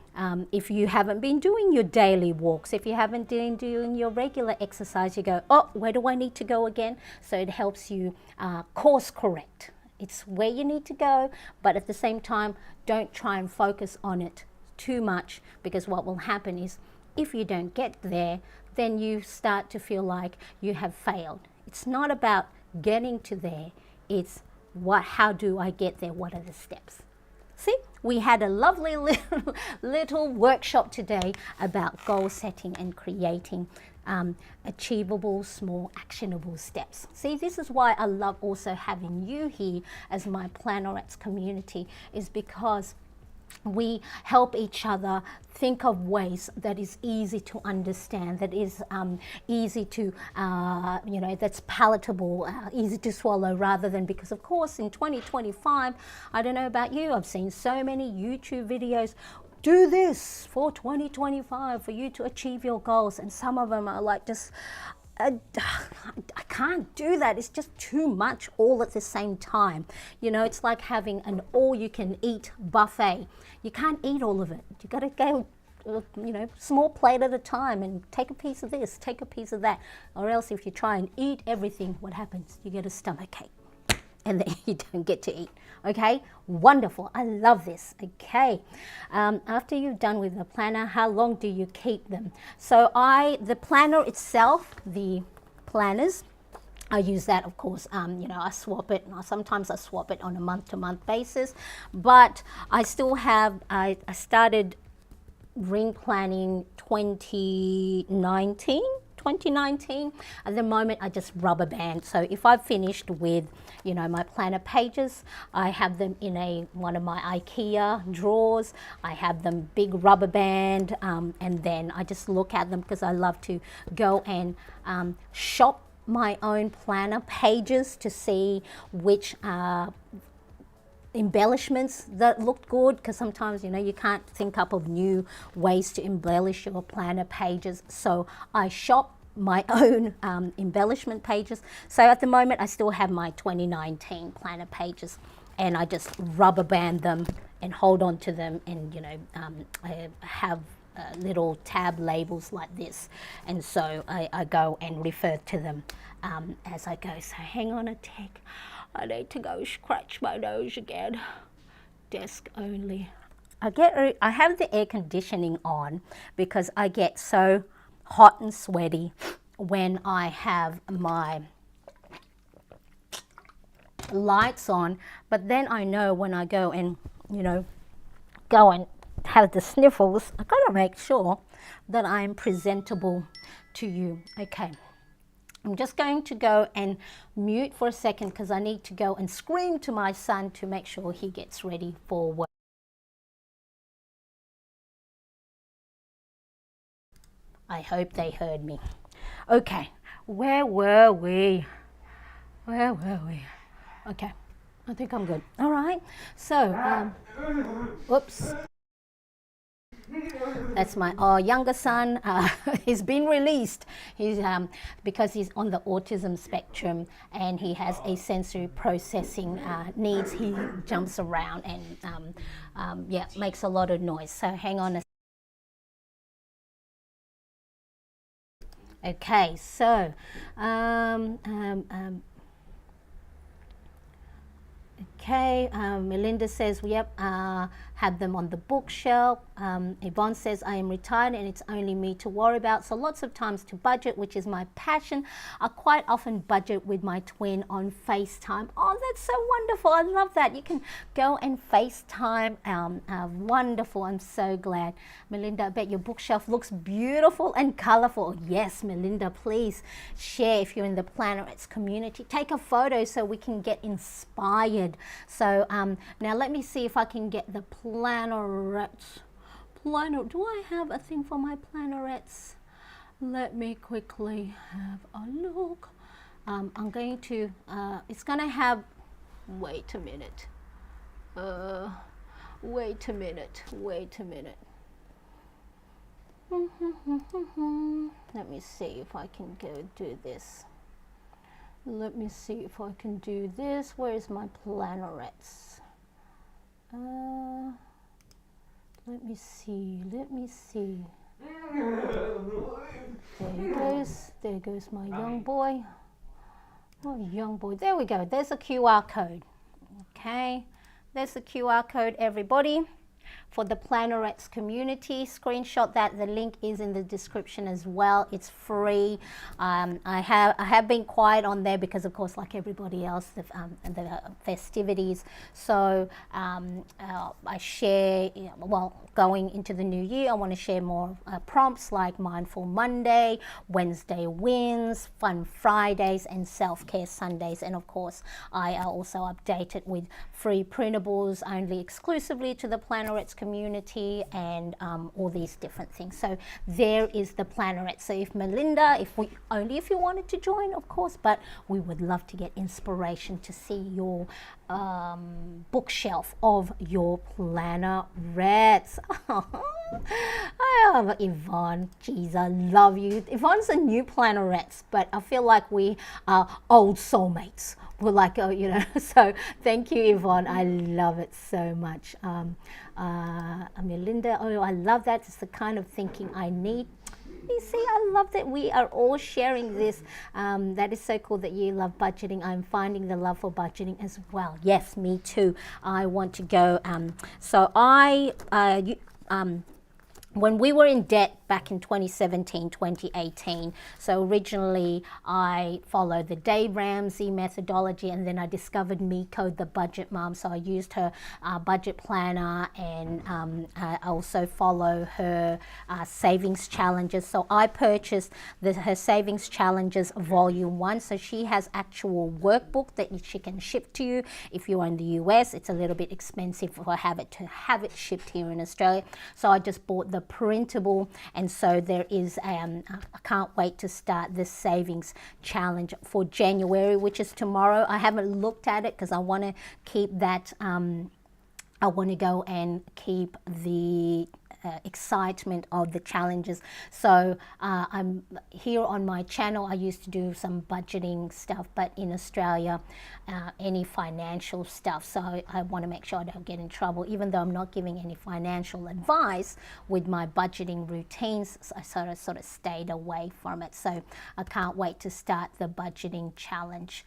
if you haven't been doing your daily walks, if you haven't been doing your regular exercise, you go, oh, where do I need to go again? So it helps you course correct. It's where you need to go, but at the same time, don't try and focus on it too much, because what will happen is if you don't get there, then you start to feel like you have failed. It's not about getting to there, it's how do I get there? What are the steps? See, we had a lovely little workshop today about goal setting and creating achievable, small, actionable steps. See, this is why I love also having you here as my Plannerettes community, is because we help each other think of ways that is easy to understand, that is easy to, that's palatable, easy to swallow, rather than, because of course in 2025, I don't know about you, I've seen so many YouTube videos, do this for 2025 for you to achieve your goals, and some of them are like just, I can't do that. It's just too much all at the same time. It's like having an all-you-can-eat buffet. You can't eat all of it. You got to go, small plate at a time and take a piece of this, take a piece of that. Or else if you try and eat everything, what happens? You get a stomachache and then you don't get to eat. Okay, wonderful. I love this. Okay, after you've done with the planner, how long do you keep them? So the planner itself, the planners, I use that, of course, I swap it. Sometimes I swap it on a month-to-month basis, but I still have, I started ring planning 2019. At the moment, I just rubber band. So if I've finished with, my planner pages, I have them in one of my IKEA drawers. I have them big rubber band, and then I just look at them because I love to go and shop my own planner pages to see which embellishments that looked good, because sometimes you can't think up of new ways to embellish your planner pages. So I shop my own embellishment pages. So at the moment I still have my 2019 planner pages, and I just rubber band them and hold on to them, and I have little tab labels like this, and so I go and refer to them as I go. So hang on a tick, I need to go scratch my nose again. Desk only. I have the air conditioning on because I get so hot and sweaty when I have my lights on, but then I know when I go and go and have the sniffles, I gotta make sure that I'm presentable to you. Okay, I'm just going to go and mute for a second because I need to go and scream to my son to make sure he gets ready for work. I hope they heard me. Okay, where were we? Okay, I think I'm good. All right, so, whoops. That's my younger son. He's been released. He's because he's on the autism spectrum and he has a sensory processing needs. He jumps around and yeah, makes a lot of noise. So hang on a okay. So okay, Melinda says, yep, had them on the bookshelf. Yvonne says, I am retired and it's only me to worry about. So lots of times to budget, which is my passion. I quite often budget with my twin on FaceTime. Oh, that's so wonderful. I love that. You can go and FaceTime. Wonderful. I'm so glad. Melinda, I bet your bookshelf looks beautiful and colorful. Yes, Melinda, please share if you're in the Plannerettes community. Take a photo so we can get inspired. So now let me see if I can get the Plannerettes. Do I have a thing for my Plannerettes? Let me quickly have a look. I'm going to, it's going to have, wait a minute. Wait a minute. Let me see if I can go do this. Let me see if I can do this. Where is my Plannerettes? Let me see. There goes my young boy. Oh, young boy. There we go. There's a QR code. Okay. There's the QR code, everybody, for the Plannerettes community. Screenshot that. The link is in the description as well. It's free. I have been quiet on there because, of course, like everybody else, the festivities. So I share, well, going into the new year, I want to share more prompts like Mindful Monday, Wednesday Wins, Fun Fridays, and Self-Care Sundays. And of course, I also update it with free printables only exclusively to the Plannerettes community and all these different things. So there is the Plannerette. So if Melinda, only if you wanted to join, of course, but we would love to get inspiration to see your bookshelf of your Plannerettes. Oh, Yvonne, geez, I love you. Yvonne's a new Plannerettes, but I feel like we are old soulmates. We're like, oh, you know, so thank you, Yvonne. I love it so much. Melinda, oh, I love that. It's the kind of thinking I need. You see, I love that we are all sharing this. That is so cool that you love budgeting. I'm finding the love for budgeting as well. Yes, me too. I want to go. So when we were in debt back in 2017, 2018, so originally I followed the Dave Ramsey methodology, and then I discovered Miko, the budget mom. So I used her budget planner, and I also follow her savings challenges. So I purchased her savings challenges volume 1. So she has actual workbook that she can ship to you. If you're in the US, it's a little bit expensive to have it shipped here in Australia. So I just bought the printable, and so there is I can't wait to start this savings challenge for January, which is tomorrow. I haven't looked at it because I want to keep that I want to go and keep the excitement of the challenges. So I'm here on my channel. I used to do some budgeting stuff, but in Australia, any financial stuff. So I want to make sure I don't get in trouble, even though I'm not giving any financial advice with my budgeting routines. So I sort of stayed away from it. So I can't wait to start the budgeting challenge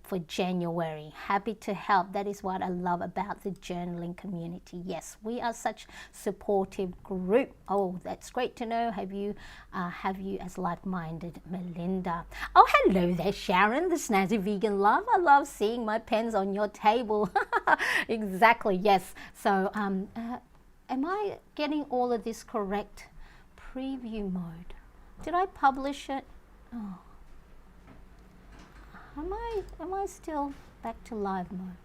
for January. Happy to help. That is what I love about the journaling community. Yes, we are such supportive group. Oh, that's great to know. Have you as like-minded, Melinda? Oh, hello there, Sharon, the snazzy vegan love. I love seeing my pens on your table. Exactly, yes. So am I getting all of this correct? Preview mode. Did I publish it? Oh. Am I still back to live mode?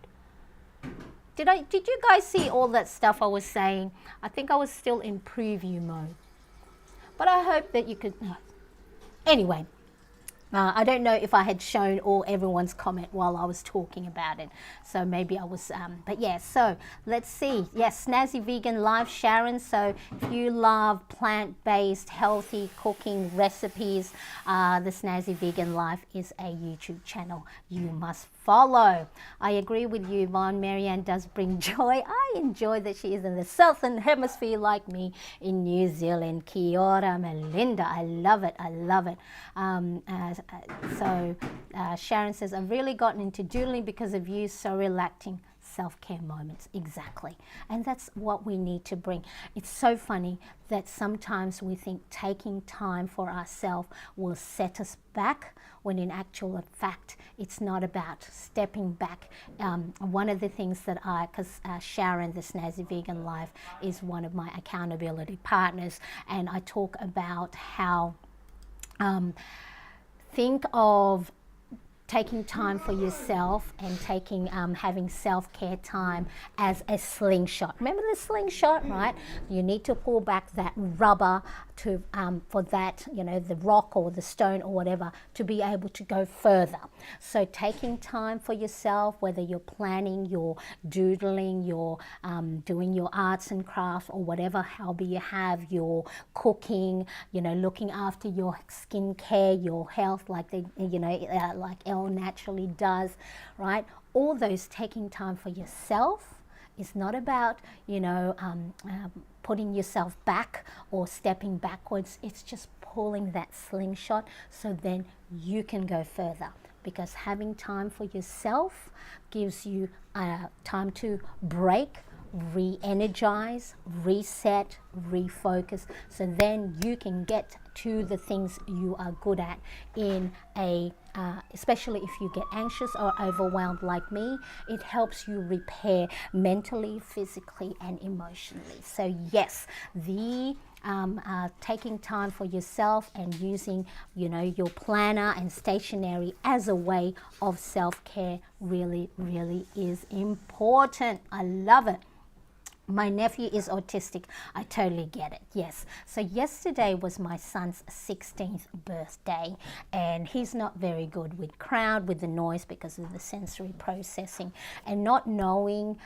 Did you guys see all that stuff I was saying? I think I was still in preview mode. But I hope that you could. Anyway, I don't know if I had shown all everyone's comment while I was talking about it. So maybe I was, but yeah, so let's see. Yes, Snazzy Vegan Life, Sharon. So if you love plant-based, healthy cooking recipes, the Snazzy Vegan Life is a YouTube channel you must follow. I agree with you, Yvonne. Marianne does bring joy. I enjoy that she is in the Southern Hemisphere like me in New Zealand. Kia ora, Melinda. I love it. I love it. Sharon says, I've really gotten into doodling because of you, so relaxing. Self-care moments, exactly. And that's what we need to bring. It's so funny that sometimes we think taking time for ourselves will set us back, when in actual fact it's not about stepping back. One of the things that because Sharon, the Snazzy Vegan Life, is one of my accountability partners, and I talk about how think of taking time for yourself and taking having self-care time as a slingshot. Remember the slingshot, right? You need to pull back that rubber to for that, you know, the rock or the stone or whatever, to be able to go further. So taking time for yourself, whether you're planning, you're doodling, you're doing your arts and crafts or whatever hobby you have, you're cooking, you know, looking after your skincare, your health, like they, you know, like Elle naturally does, right? All those taking time for yourself is not about, you know, putting yourself back or stepping backwards. It's just pulling that slingshot so then you can go further, because having time for yourself gives you time to break, re-energize, reset, refocus, so then you can get to the things you are good at in a especially if you get anxious or overwhelmed like me, it helps you repair mentally, physically and emotionally. So yes, the taking time for yourself and using, you know, your planner and stationery as a way of self-care really, really is important. I love it. My nephew is autistic. I totally get it. Yes. So yesterday was my son's 16th birthday, and he's not very good with crowd, with the noise, because of the sensory processing and not knowing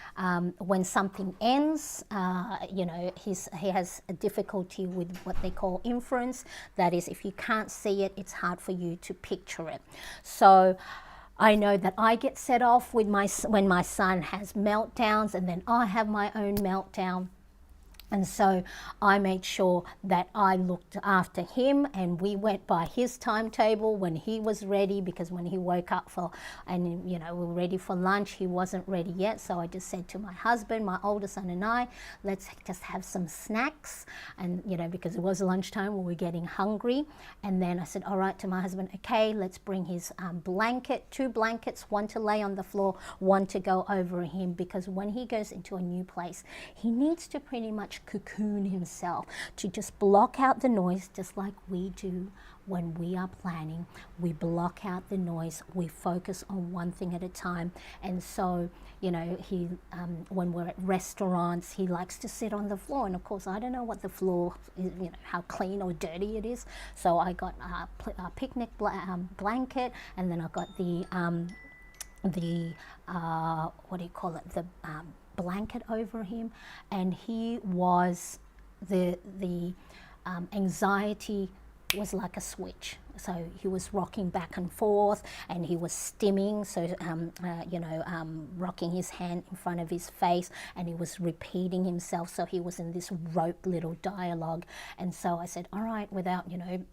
when something ends. You know, he has a difficulty with what they call inference. That is, if you can't see it, it's hard for you to picture it. So I know that I get set off with when my son has meltdowns, and then I have my own meltdown. And so I made sure that I looked after him, and we went by his timetable when he was ready, because when he woke up and you know, we were ready for lunch, he wasn't ready yet. So I just said to my husband, my older son and I, let's just have some snacks, and you know, because it was lunchtime, we were getting hungry. And then I said, all right, to my husband, okay, let's bring his blanket, 2 blankets, one to lay on the floor, one to go over him, because when he goes into a new place, he needs to pretty much cocoon himself, to just block out the noise, just like we do when we are planning. We block out the noise, we focus on one thing at a time. And so, you know, he when we're at restaurants, he likes to sit on the floor, and of course I don't know what the floor is, you know, how clean or dirty it is. So I got a picnic blanket, and then I got the what do you call it, the blanket over him, and he was the anxiety was like a switch. So he was rocking back and forth, and he was stimming, so you know, rocking his hand in front of his face, and he was repeating himself. So he was in this rote little dialogue. And so I said, all right, without, you know,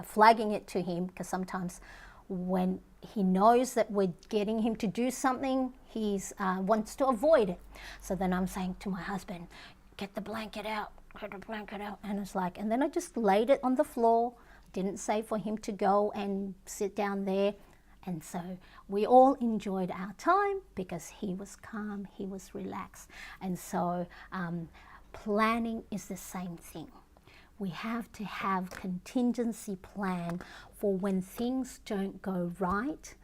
flagging it to him, because sometimes when he knows that we're getting him to do something, he wants to avoid it. So then I'm saying to my husband, get the blanket out, get the blanket out. And it's like, and then I just laid it on the floor, didn't say for him to go and sit down there. And so we all enjoyed our time because he was calm, he was relaxed. And so planning is the same thing. We have to have contingency plan for when things don't go right.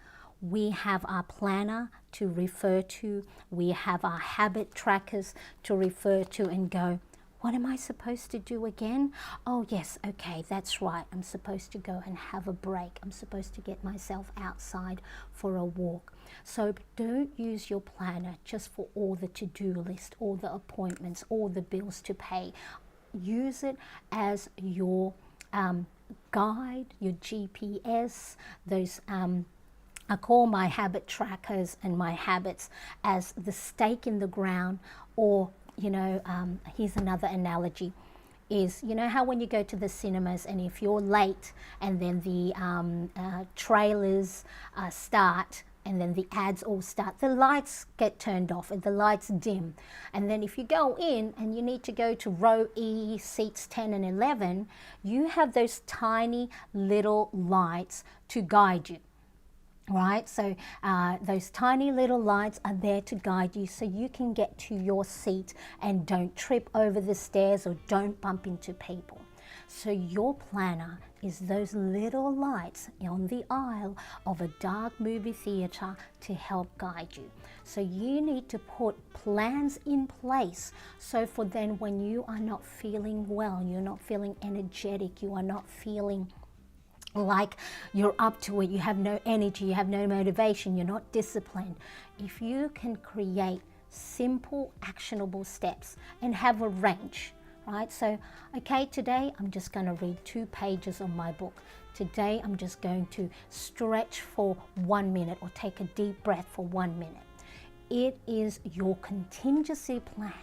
We have our planner to refer to. We have our habit trackers to refer to and go, What am I supposed to do again? Oh yes, okay, that's right. I'm supposed to go and have a break. I'm supposed to get myself outside for a walk. So don't use your planner just for all the to-do list, all the appointments, all the bills to pay. Use it as your guide, your GPS, those I call my habit trackers and my habits as the stake in the ground, or here's another analogy, is how when you go to the cinemas and if you're late and then the trailers start and then the ads all start, the lights get turned off and the lights dim. And then if you go in and you need to go to row E, seats 10 and 11, you have those tiny little lights to guide you. Right, so those tiny little lights are there to guide you so you can get to your seat and don't trip over the stairs or don't bump into people. So your planner is those little lights on the aisle of a dark movie theater to help guide you. So you need to put plans in place so for then when you are not feeling well, you're not feeling energetic, you are not feeling like you're up to it, you have no energy, you have no motivation, you're not disciplined. If you can create simple, actionable steps and have a range, right? So, okay, today I'm just going to read 2 pages of my book. Today I'm just going to stretch for 1 minute or take a deep breath for 1 minute. It is your contingency plan.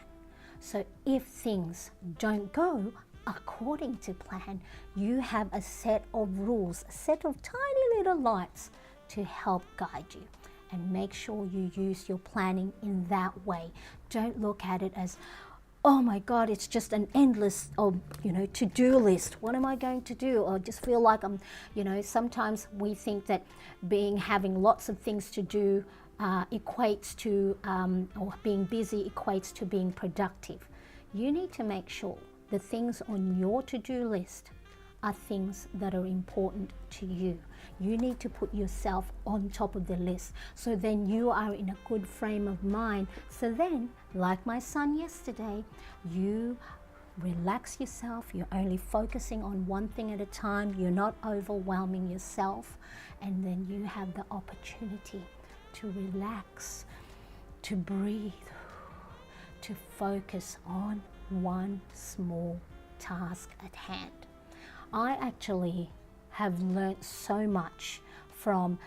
So if things don't go according to plan, you have a set of rules, a set of tiny little lights to help guide you. And make sure you use your planning in that way. Don't look at it as, oh my God, it's just an endless to-do list. What am I going to do? Or just feel like I'm, sometimes we think that having lots of things to do equates to, or being busy equates to being productive. You need to make sure the things on your to-do list are things that are important to you. You need to put yourself on top of the list so then you are in a good frame of mind. So then, like my son yesterday, you relax yourself, you're only focusing on one thing at a time, you're not overwhelming yourself, and then you have the opportunity to relax, to breathe, to focus on one small task at hand. I actually have learned so much from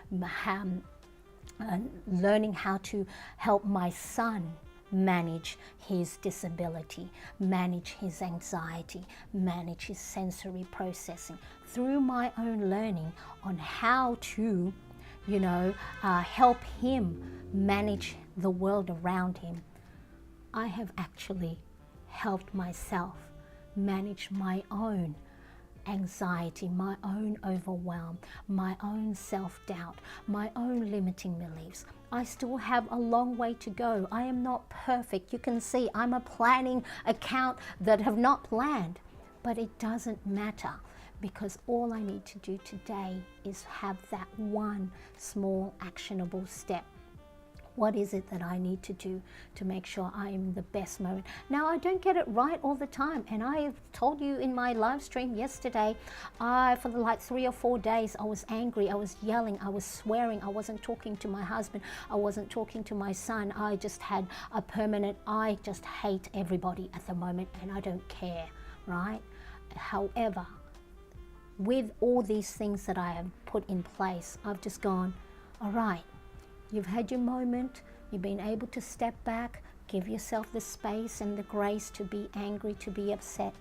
learning how to help my son manage his disability, manage his anxiety, manage his sensory processing through my own learning on how to, help him manage the world around him. I have actually helped myself manage my own anxiety, my own overwhelm, my own self-doubt, my own limiting beliefs. I still have a long way to go. I am not perfect. You can see I'm a planning account that have not planned, but it doesn't matter because all I need to do today is have that one small actionable step. What is it that I need to do to make sure I am the best moment? Now, I don't get it right all the time. And I told you in my live stream yesterday, for like 3 or 4 days, I was angry, I was yelling, I was swearing, I wasn't talking to my husband, I wasn't talking to my son. I just had a permanent, I just hate everybody at the moment and I don't care, right? However, with all these things that I have put in place, I've just gone, all right, you've had your moment, you've been able to step back, give yourself the space and the grace to be angry, to be upset.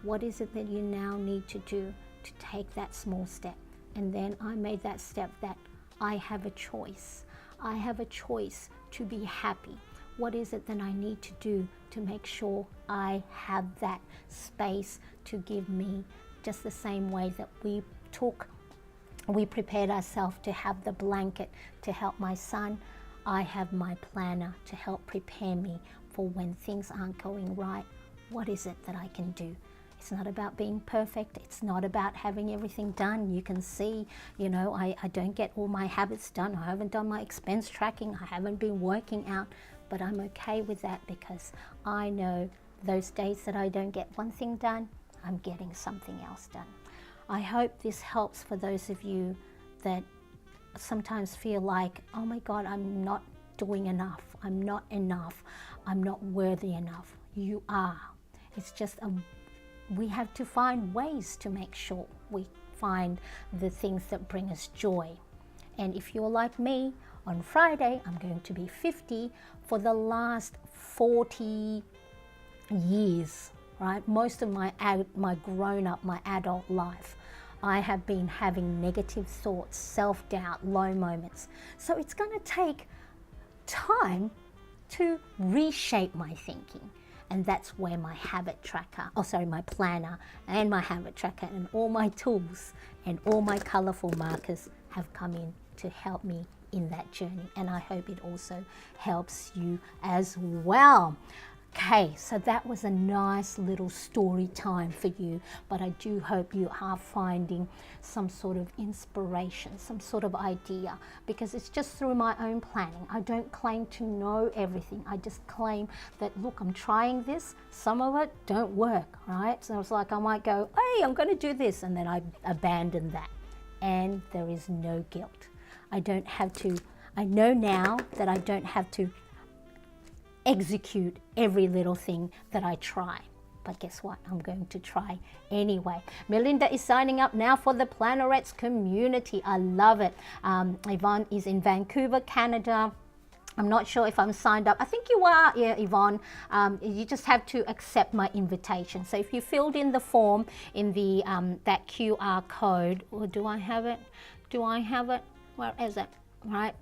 What is it that you now need to do to take that small step? And then I made that step that I have a choice. I have a choice to be happy. What is it that I need to do to make sure I have that space to give me, just the same way that we prepared ourselves to have the blanket to help my son. I have my planner to help prepare me for when things aren't going right. What is it that I can do? It's not about being perfect. It's not about having everything done. You can see, I don't get all my habits done. I haven't done my expense tracking. I haven't been working out, but I'm okay with that because I know those days that I don't get one thing done, I'm getting something else done. I hope this helps for those of you that sometimes feel like, oh my God, I'm not doing enough. I'm not enough. I'm not worthy enough. You are. It's just we have to find ways to make sure we find the things that bring us joy. And if you're like me, on Friday, I'm going to be 50. For the last 40 years, right? Most of my grown-up, my adult life, I have been having negative thoughts, self-doubt, low moments. So it's going to take time to reshape my thinking. And that's where my habit tracker, my planner and my habit tracker and all my tools and all my colorful markers have come in to help me in that journey. And I hope it also helps you as well. Okay, so that was a nice little story time for you, but I do hope you are finding some sort of inspiration, some sort of idea, because it's just through my own planning. I don't claim to know everything. I just claim that, look, I'm trying this. Some of it don't work, right? So it's like I might go, hey, I'm going to do this, and then I abandon that. And there is no guilt. I know now that I don't have to execute every little thing that I try. But guess what? I'm going to try anyway. Melinda is signing up now for the Plannerettes community. I love it. Yvonne is in Vancouver, Canada. I'm not sure if I'm signed up. I think you are, yeah, Yvonne. You just have to accept my invitation. So if you filled in the form in the that QR code, or do I have it? Where is it? Right,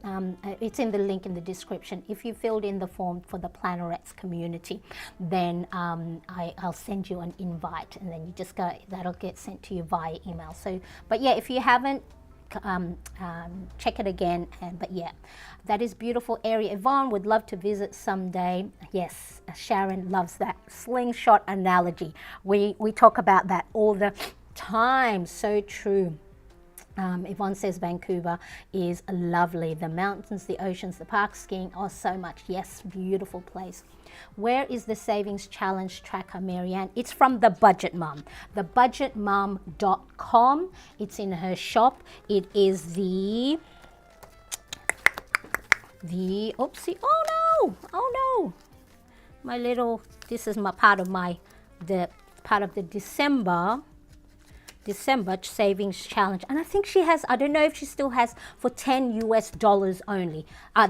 it's in the link in the description. If you filled in the form for the Plannerettes community, then I'll send you an invite, and then you just go, that'll get sent to you via email. So, but yeah, if you haven't, check it again. But yeah, that is beautiful area. Yvonne would love to visit someday. Yes, Sharon loves that slingshot analogy. We talk about that all the time. So true. Yvonne says Vancouver is lovely. The mountains, the oceans, the park, skiing, oh, so much. Yes, beautiful place. Where is the savings challenge tracker, Marianne? It's from the Budget Mum, thebudgetmum.com. It's in her shop. It is the oopsie, oh no, my little, this is my part of the December savings challenge, and I think she has, I don't know if she still has, for $10 US only.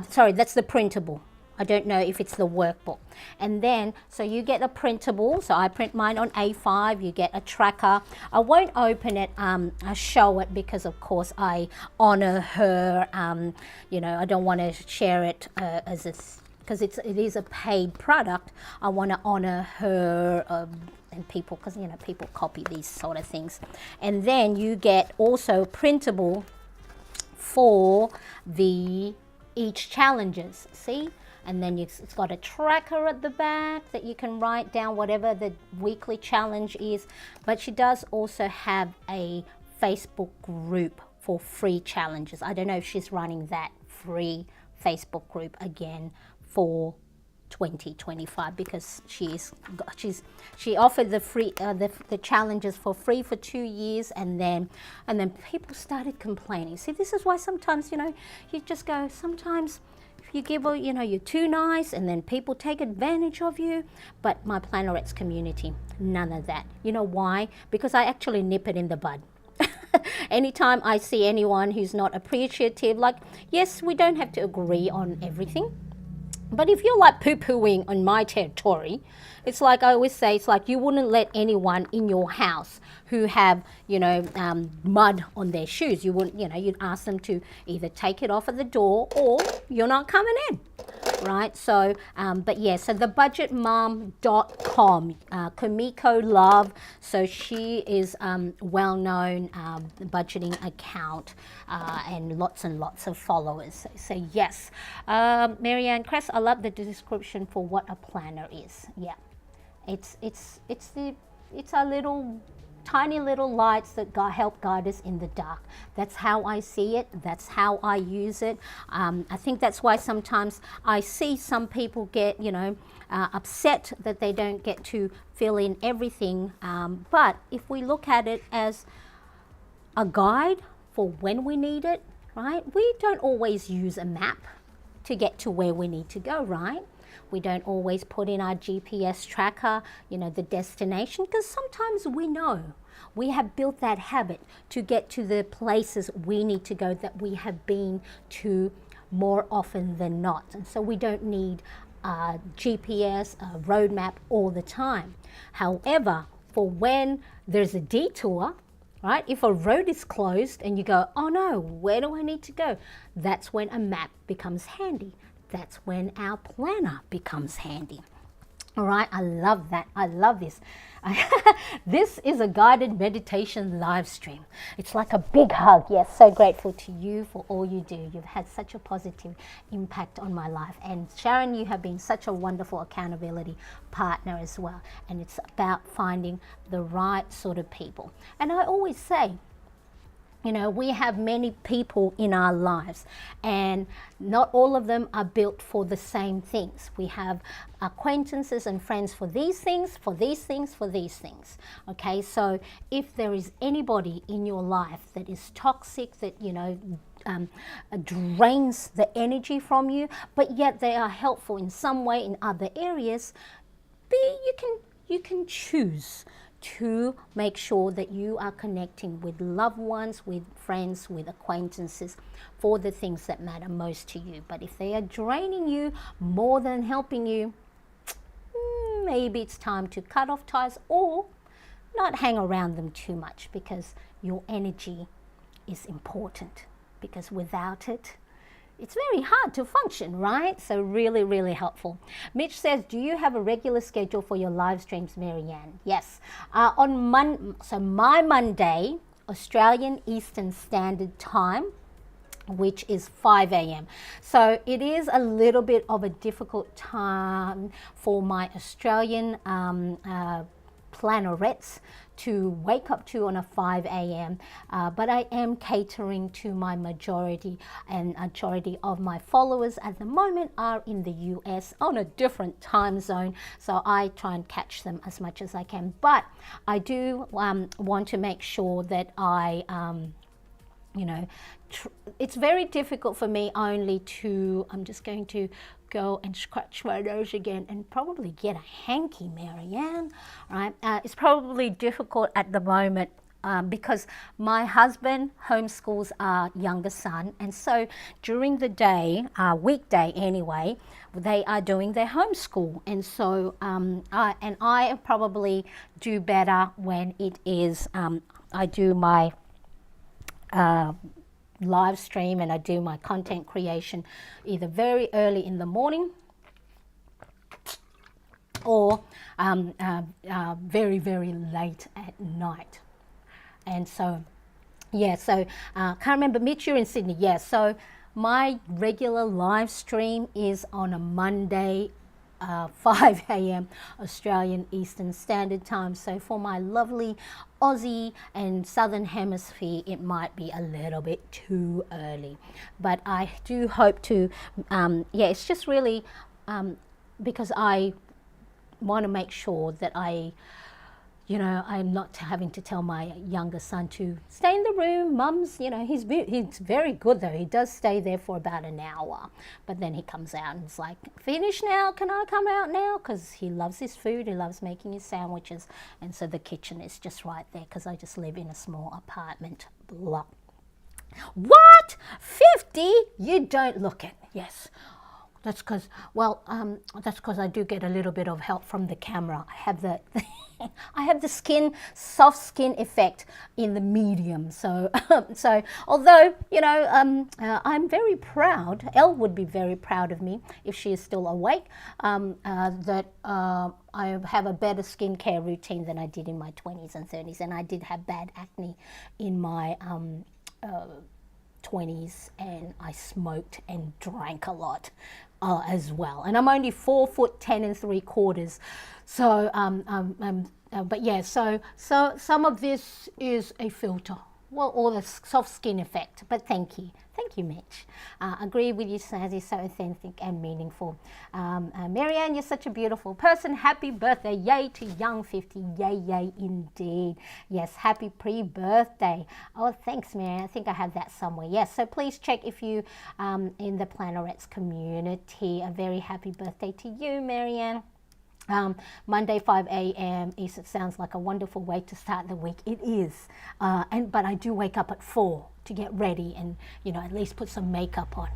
Sorry, that's the printable. I don't know if it's the workbook. And then, so you get a printable. So I print mine on A5. You get a tracker. I won't open it, I show it, because of course I honor her. I don't want to share it because it is a paid product. I want to honor her and people, because people copy these sort of things. And then you get also printable for each challenges. See? And then it's got a tracker at the back that you can write down whatever the weekly challenge is. But she does also have a Facebook group for free challenges. I don't know if she's running that free Facebook group again for 2025, because she offered the free the challenges for free for 2 years, and then people started complaining. See, this is why sometimes you just go, sometimes you give you're too nice, and then people take advantage of you. But my Plannerettes community, none of that. You know why? Because I actually nip it in the bud. Anytime I see anyone who's not appreciative, like, yes, we don't have to agree on everything. But if you're like poo-pooing on my territory, it's like I always say, it's like you wouldn't let anyone in your house who have, mud on their shoes. You wouldn't, you'd ask them to either take it off at the door or you're not coming in, right? So, but yeah, so thebudgetmum.com, Kumiko Love. So she is well-known budgeting account and lots of followers. So yes, Marianne Cress, I love the description for what a planner is. Yeah, it's our little tiny little lights that help guide us in the dark. That's how I see it. That's how I use it. I think that's why sometimes I see some people get, upset that they don't get to fill in everything. But if we look at it as a guide for when we need it, right? We don't always use a map to get to where we need to go, right? We don't always put in our GPS tracker, the destination, because sometimes we know. We have built that habit to get to the places we need to go that we have been to more often than not. And so we don't need a GPS, a roadmap all the time. However, for when there's a detour, right? If a road is closed and you go, oh no, where do I need to go? That's when a map becomes handy. That's when our planner becomes handy. All right, I love that. I love this. This is a guided meditation live stream. It's like a big hug. Yes, so grateful to you for all you do. You've had such a positive impact on my life. And Sharon, you have been such a wonderful accountability partner as well. And it's about finding the right sort of people. And I always say, we have many people in our lives, and not all of them are built for the same things. We have acquaintances and friends for these things, for these things, for these things. Okay, so if there is anybody in your life that is toxic, that drains the energy from you, but yet they are helpful in some way in other areas, you can choose to make sure that you are connecting with loved ones, with friends, with acquaintances for the things that matter most to you. But if they are draining you more than helping you, maybe it's time to cut off ties or not hang around them too much, because your energy is important, because without it, it's very hard to function, right? So really, really helpful. Mitch says, do you have a regular schedule for your live streams, Marianne? Yes. So my Monday, Australian Eastern Standard Time, which is 5 a.m. So it is a little bit of a difficult time for my Australian plannerettes to wake up to on a 5 a.m. But I am catering to my majority of my followers at the moment are in the US on a different time zone. So I try and catch them as much as I can. But I do want to make sure that I it's very difficult for me only to, I'm just going to go and scratch my nose again and probably get a hanky, Marianne, right? It's probably difficult at the moment because my husband homeschools our younger son, and so during the day, weekday anyway, they are doing their homeschool, and so I probably do better when it is I do my live stream and I do my content creation either very early in the morning or very, very late at night. And so, can't remember, Mitch, you're in Sydney. Yeah, so my regular live stream is on a Monday, 5 a.m. Australian Eastern Standard Time. So for my lovely Aussie and Southern Hemisphere, it might be a little bit too early. But I do hope to, it's just really because I want to make sure that I'm not having to tell my younger son to stay in the room. Mum's, he's very good though. He does stay there for about an hour, but then he comes out and it's like, finish now, can I come out now? Because he loves his food, he loves making his sandwiches, and so the kitchen is just right there because I just live in a small apartment block. What? 50? You don't look it. Yes. That's because I do get a little bit of help from the camera. I have the soft skin effect in the medium. So, although, I'm very proud, Elle would be very proud of me if she is still awake, that I have a better skincare routine than I did in my 20s and 30s. And I did have bad acne in my 20s, and I smoked and drank a lot as well. And I'm only 4'10" 3/4", so I'm But yeah, so some of this is a filter, well, or the soft skin effect. But thank you, Mitch. Agree with you, Snazzy, so authentic and meaningful. Marianne, you're such a beautiful person. Happy birthday, yay to young 50, yay indeed. Yes, happy pre-birthday. Oh, thanks, Marianne. I think I have that somewhere. Yes, so please check if you in the Plannerettes community. A very happy birthday to you, Marianne. Monday 5 a.m. It sounds like a wonderful way to start the week. It is, but I do wake up at 4 to get ready and at least put some makeup on.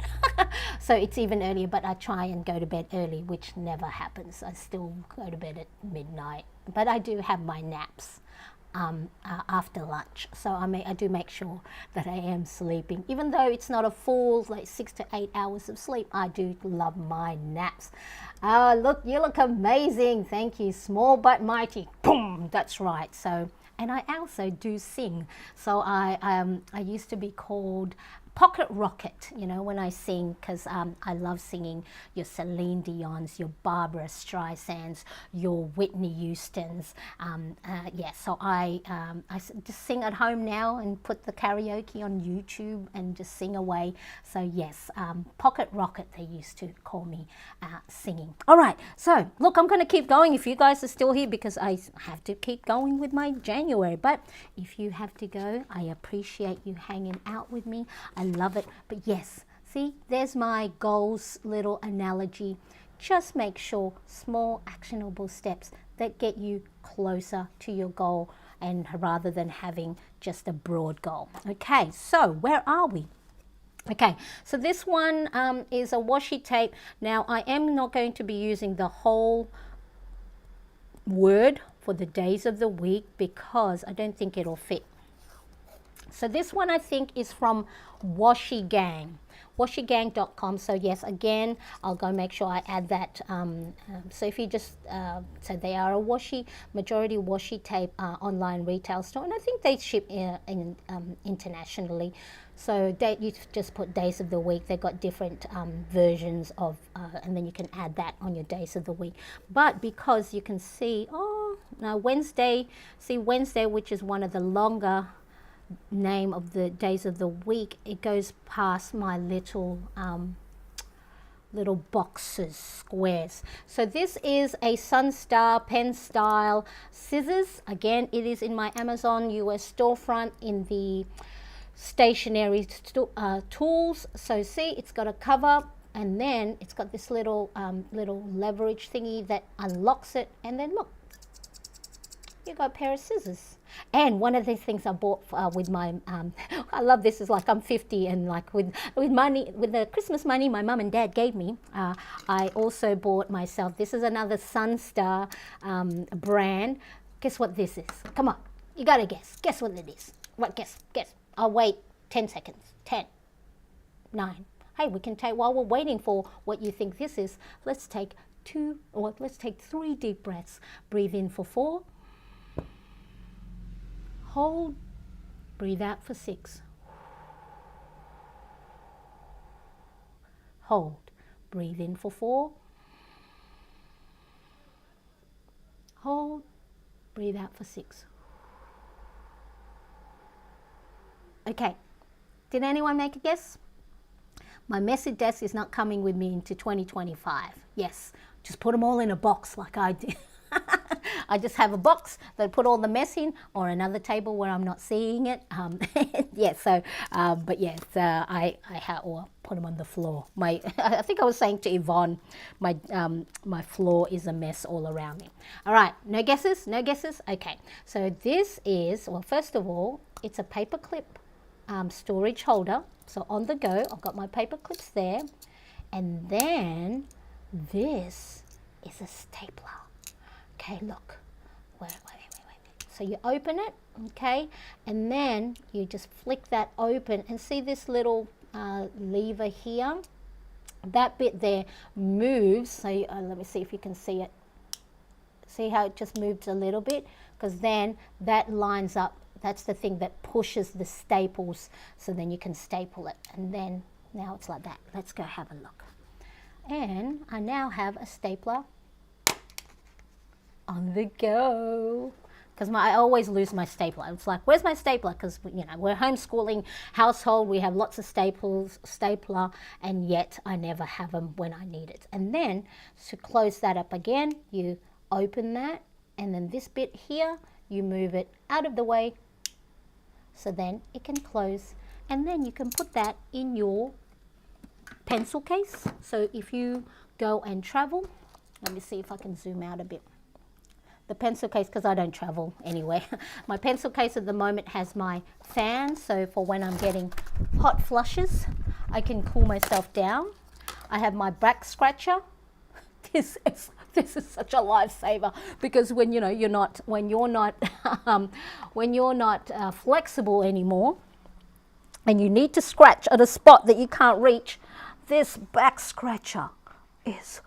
So it's even earlier, but I try and go to bed early, which never happens. I still go to bed at midnight, but I do have my naps after lunch, so I do make sure that I am sleeping, even though it's not a full 6 to 8 hours of sleep. I do love my naps. Look, you look amazing. Thank you. Small but mighty. Boom. That's right. So, and I also do sing. So I used to be called Pocket Rocket, when I sing, because I love singing your Celine Dion's, your Barbara Streisands, your Whitney Houston's. So I just sing at home now and put the karaoke on YouTube and just sing away. So yes, Pocket Rocket, they used to call me singing. All right, so look, I'm going to keep going if you guys are still here, because I have to keep going with my January. But if you have to go, I appreciate you hanging out with me. I love it. But yes, see, there's my goals little analogy. Just make sure small actionable steps that get you closer to your goal, and rather than having just a broad goal. Okay, so where are we? Okay, so this one is a washi tape. Now I am not going to be using the whole word for the days of the week because I don't think it'll fit. So this one I think is from Washi Gang, washigang.com. So yes, again, I'll go make sure I add that. So if you just, so they are a majority washi tape online retail store, and I think they ship internationally. So you just put days of the week. They've got different versions of, and then you can add that on your days of the week. But because you can see, now Wednesday, which is one of the longer name of the days of the week, it goes past my little boxes, squares. So this is a Sunstar pen style scissors. Again, it is in my Amazon US storefront in the stationery tools. So see, it's got a cover, and then it's got this little leverage thingy that unlocks it, and then look, you got a pair of scissors. And one of these things I bought with my, I love this, is like I'm 50, and like with money, with the Christmas money my mum and dad gave me, I also bought myself, this is another Sunstar brand. Guess what this is? Come on, you gotta guess. Guess what it is. What, guess. I'll wait 10 seconds. 10, 9. Hey, we can take, while we're waiting for what you think this is, let's take 3 deep breaths. Breathe in for 4. Hold, breathe out for 6. Hold, breathe in for 4. Hold, breathe out for 6. Okay, did anyone make a guess? My messy desk is not coming with me into 2025. Yes, just put them all in a box like I did. I just have a box that I put all the mess in, or another table where I'm not seeing it. Yeah, so, but yes, I or put them on the floor. I think I was saying to Yvonne, my floor is a mess all around me. All right, no guesses? No guesses? Okay, so this is, well, first of all, it's a paper clip storage holder. So on the go, I've got my paper clips there. And then this is a stapler. Okay, look. Wait. So you open it, okay, and then you just flick that open, and see this little lever here? That bit there moves. So let me see if you can see it. See how it just moves a little bit? Because then that lines up. That's the thing that pushes the staples, so then you can staple it. And then now it's like that. Let's go have a look. And I now have a stapler on the go. because I always lose my stapler. It's like, where's my stapler? Because, you know, we're a homeschooling household. We have lots of stapler, and yet I never have them when I need it. And then to close that up again, you open that, and then this bit here, you move it out of the way, so then it can close. And then you can put that in your pencil case. So if you go and travel, let me see if I can zoom out a bit. The pencil case, because I don't travel anywhere. My pencil case at the moment has my fan, so for when I'm getting hot flushes, I can cool myself down. I have my back scratcher. This is such a lifesaver, because when you're not flexible anymore, and you need to scratch at a spot that you can't reach, this back scratcher is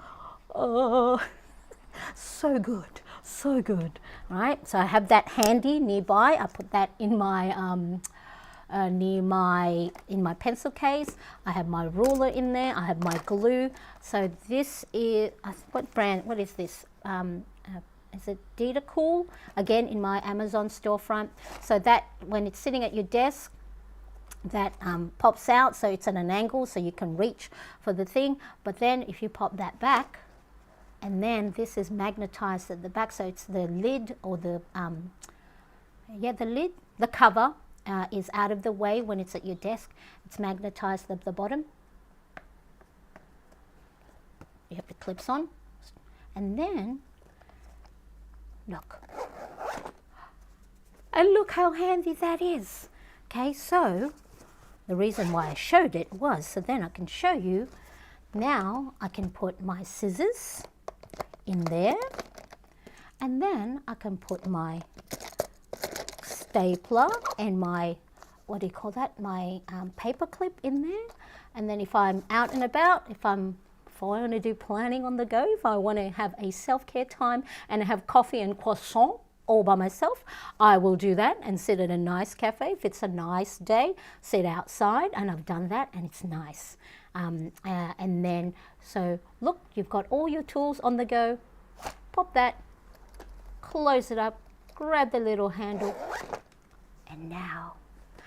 so good. So good, right? So I have that handy nearby. I put that in my in my pencil case. I have my ruler in there. I have my glue. So this is, what brand? What is this? Is it Dita Cool? Again, in my Amazon storefront. So that when it's sitting at your desk, that pops out. So it's at an angle, so you can reach for the thing. But then if you pop that back, and then this is magnetized at the back, so it's the lid, or the lid, the cover is out of the way when it's at your desk. It's magnetized at the bottom. You have the clips on, and then look, and look how handy that is. Okay, so the reason why I showed it was so then I can show you. Now I can put my scissors in there, and then I can put my stapler and my, what do you call that, my paper clip in there. And then if I'm out and about, if I want to do planning on the go, if I want to have a self-care time and have coffee and croissant all by myself, I will do that and sit at a nice cafe. If it's a nice day, sit outside, and I've done that and it's nice. And then, so look, you've got all your tools on the go. Pop that, close it up, grab the little handle, and now,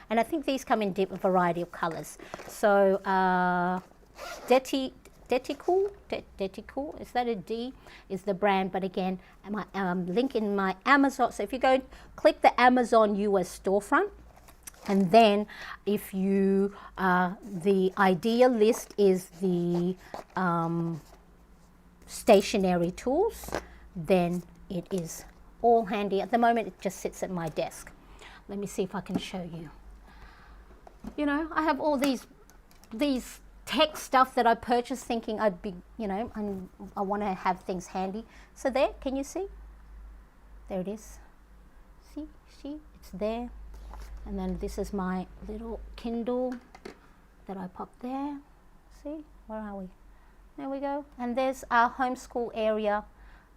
and I think these come in a variety of colors. So Deticool, is that a D? Is the brand, but again, my link in my Amazon. So if you go click the Amazon US storefront, and then if you, the idea list is the stationary tools, then it is all handy. At the moment, it just sits at my desk. Let me see if I can show you. You know, I have all these tech stuff that I purchased thinking I'd be, you know, I want to have things handy. So there, can you see? There it is. See, it's there. And then this is my little Kindle that I popped there. See, where are we? There we go. And there's our homeschool area.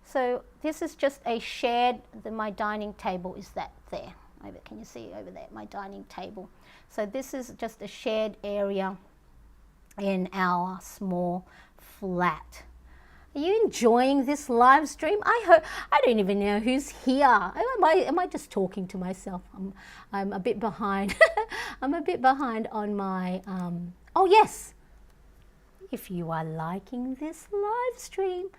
So this is just a shared, my dining table is that there. Maybe, can you see over there, my dining table? So this is just a shared area in our small flat. Are you enjoying this live stream? I don't even know who's here. Am I just talking to myself? I'm a bit behind. I'm a bit behind on my, oh yes. If you are liking this live stream,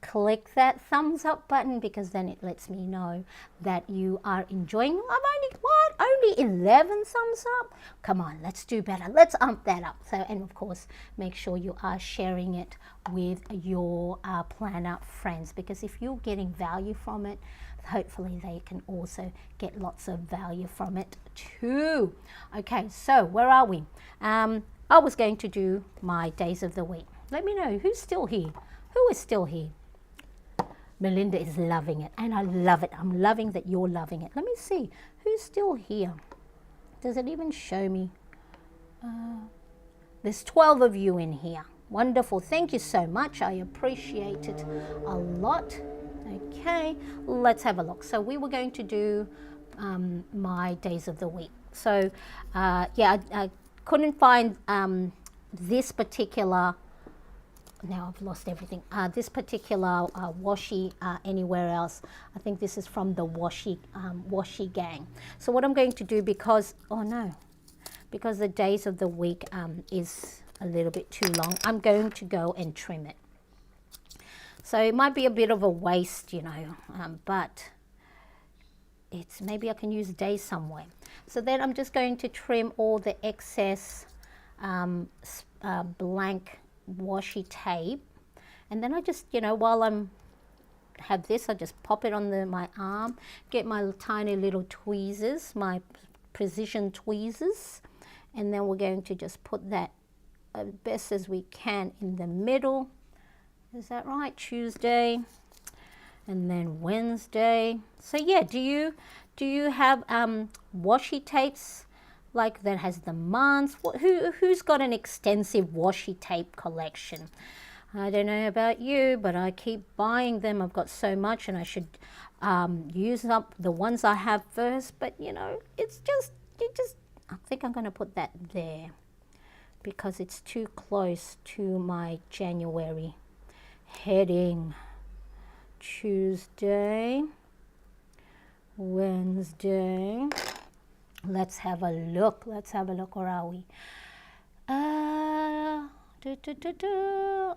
click that thumbs up button, because then it lets me know that you are enjoying. Only 11 thumbs up? Come on, let's do better. Let's ump that up. So, and of course, make sure you are sharing it with your planner friends, because if you're getting value from it, hopefully they can also get lots of value from it too. Okay, so where are we? I was going to do my days of the week. Let me know who's still here. Who is still here? Melinda is loving it, and I love it. I'm loving that you're loving it. Let me see who's still here. Does it even show me? There's 12 of you in here. Wonderful. Thank you so much. I appreciate it a lot. Okay, let's have a look. So we were going to do my days of the week. So yeah, I couldn't find this particular now I've lost everything. This particular washi anywhere else. I think this is from the washi gang. So what I'm going to do, because because the days of the week is a little bit too long, I'm going to go and trim it. So it might be a bit of a waste, you know, but it's maybe I can use days somewhere. So then I'm just going to trim all the excess blank washi tape, and then I just, you know, while I'm have this, I just pop it on my arm, get my tiny little tweezers, my precision tweezers, and then we're going to just put that as best as we can in the middle. Is that right? Tuesday, and then Wednesday. So yeah, do you have washi tapes like that has the months? Who's got an extensive washi tape collection? I don't know about you, but I keep buying them. I've got so much, and I should use up the ones I have first. But you know, it's just I think I'm going to put that there because it's too close to my January heading. Tuesday, Wednesday. Let's have a look. Where are we?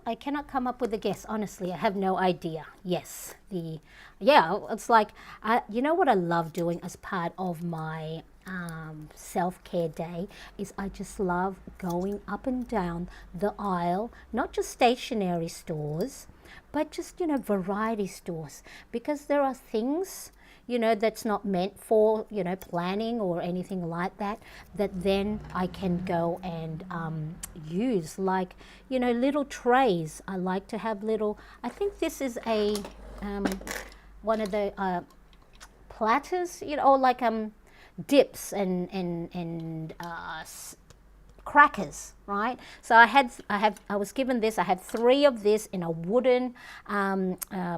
I cannot come up with a guess. Honestly, I have no idea. Yes, it's like, you know what I love doing as part of my self-care day is I just love going up and down the aisle, not just stationery stores, but just, you know, variety stores, because there are things, you know, that's not meant for, you know, planning or anything like that, that then I can go and use, like, you know, little trays. I like to have little, I think this is a one of the platters, you know, or like dips and crackers, right? So I was given this. I had 3 of this in a wooden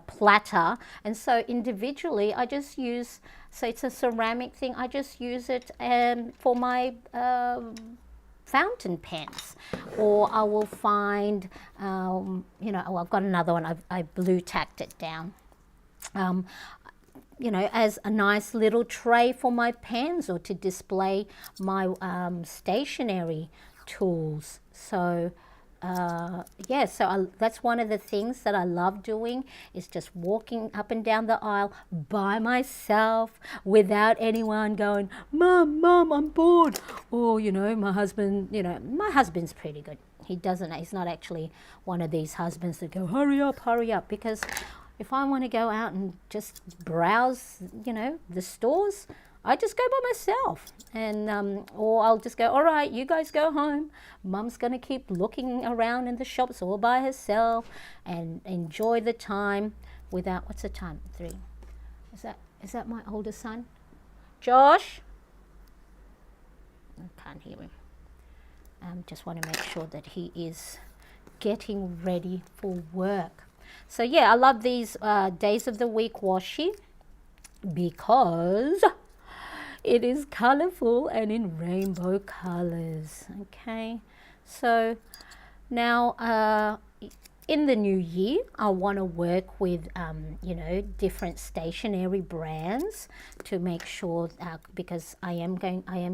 platter, and so individually I just use. So it's a ceramic thing. I just use it for my fountain pens, or I will find, you know, oh, I've got another one. I blue tacked it down. You know, as a nice little tray for my pens or to display my stationery tools. So yeah, so that's one of the things that I love doing, is just walking up and down the aisle by myself without anyone going, Mom, I'm bored. Or, you know, my husband's pretty good. He's not actually one of these husbands that go, hurry up, because if I want to go out and just browse, you know, the stores, I just go by myself, and or I'll just go, all right, you guys go home. Mum's going to keep looking around in the shops all by herself and enjoy the time without, what's the time? 3. Is that my older son? Josh? I can't hear him. Just want to make sure that he is getting ready for work. So yeah, I love these days of the week washi because it is colorful and in rainbow colors. Okay, so now in the new year, I want to work with you know, different stationery brands to make sure, because I am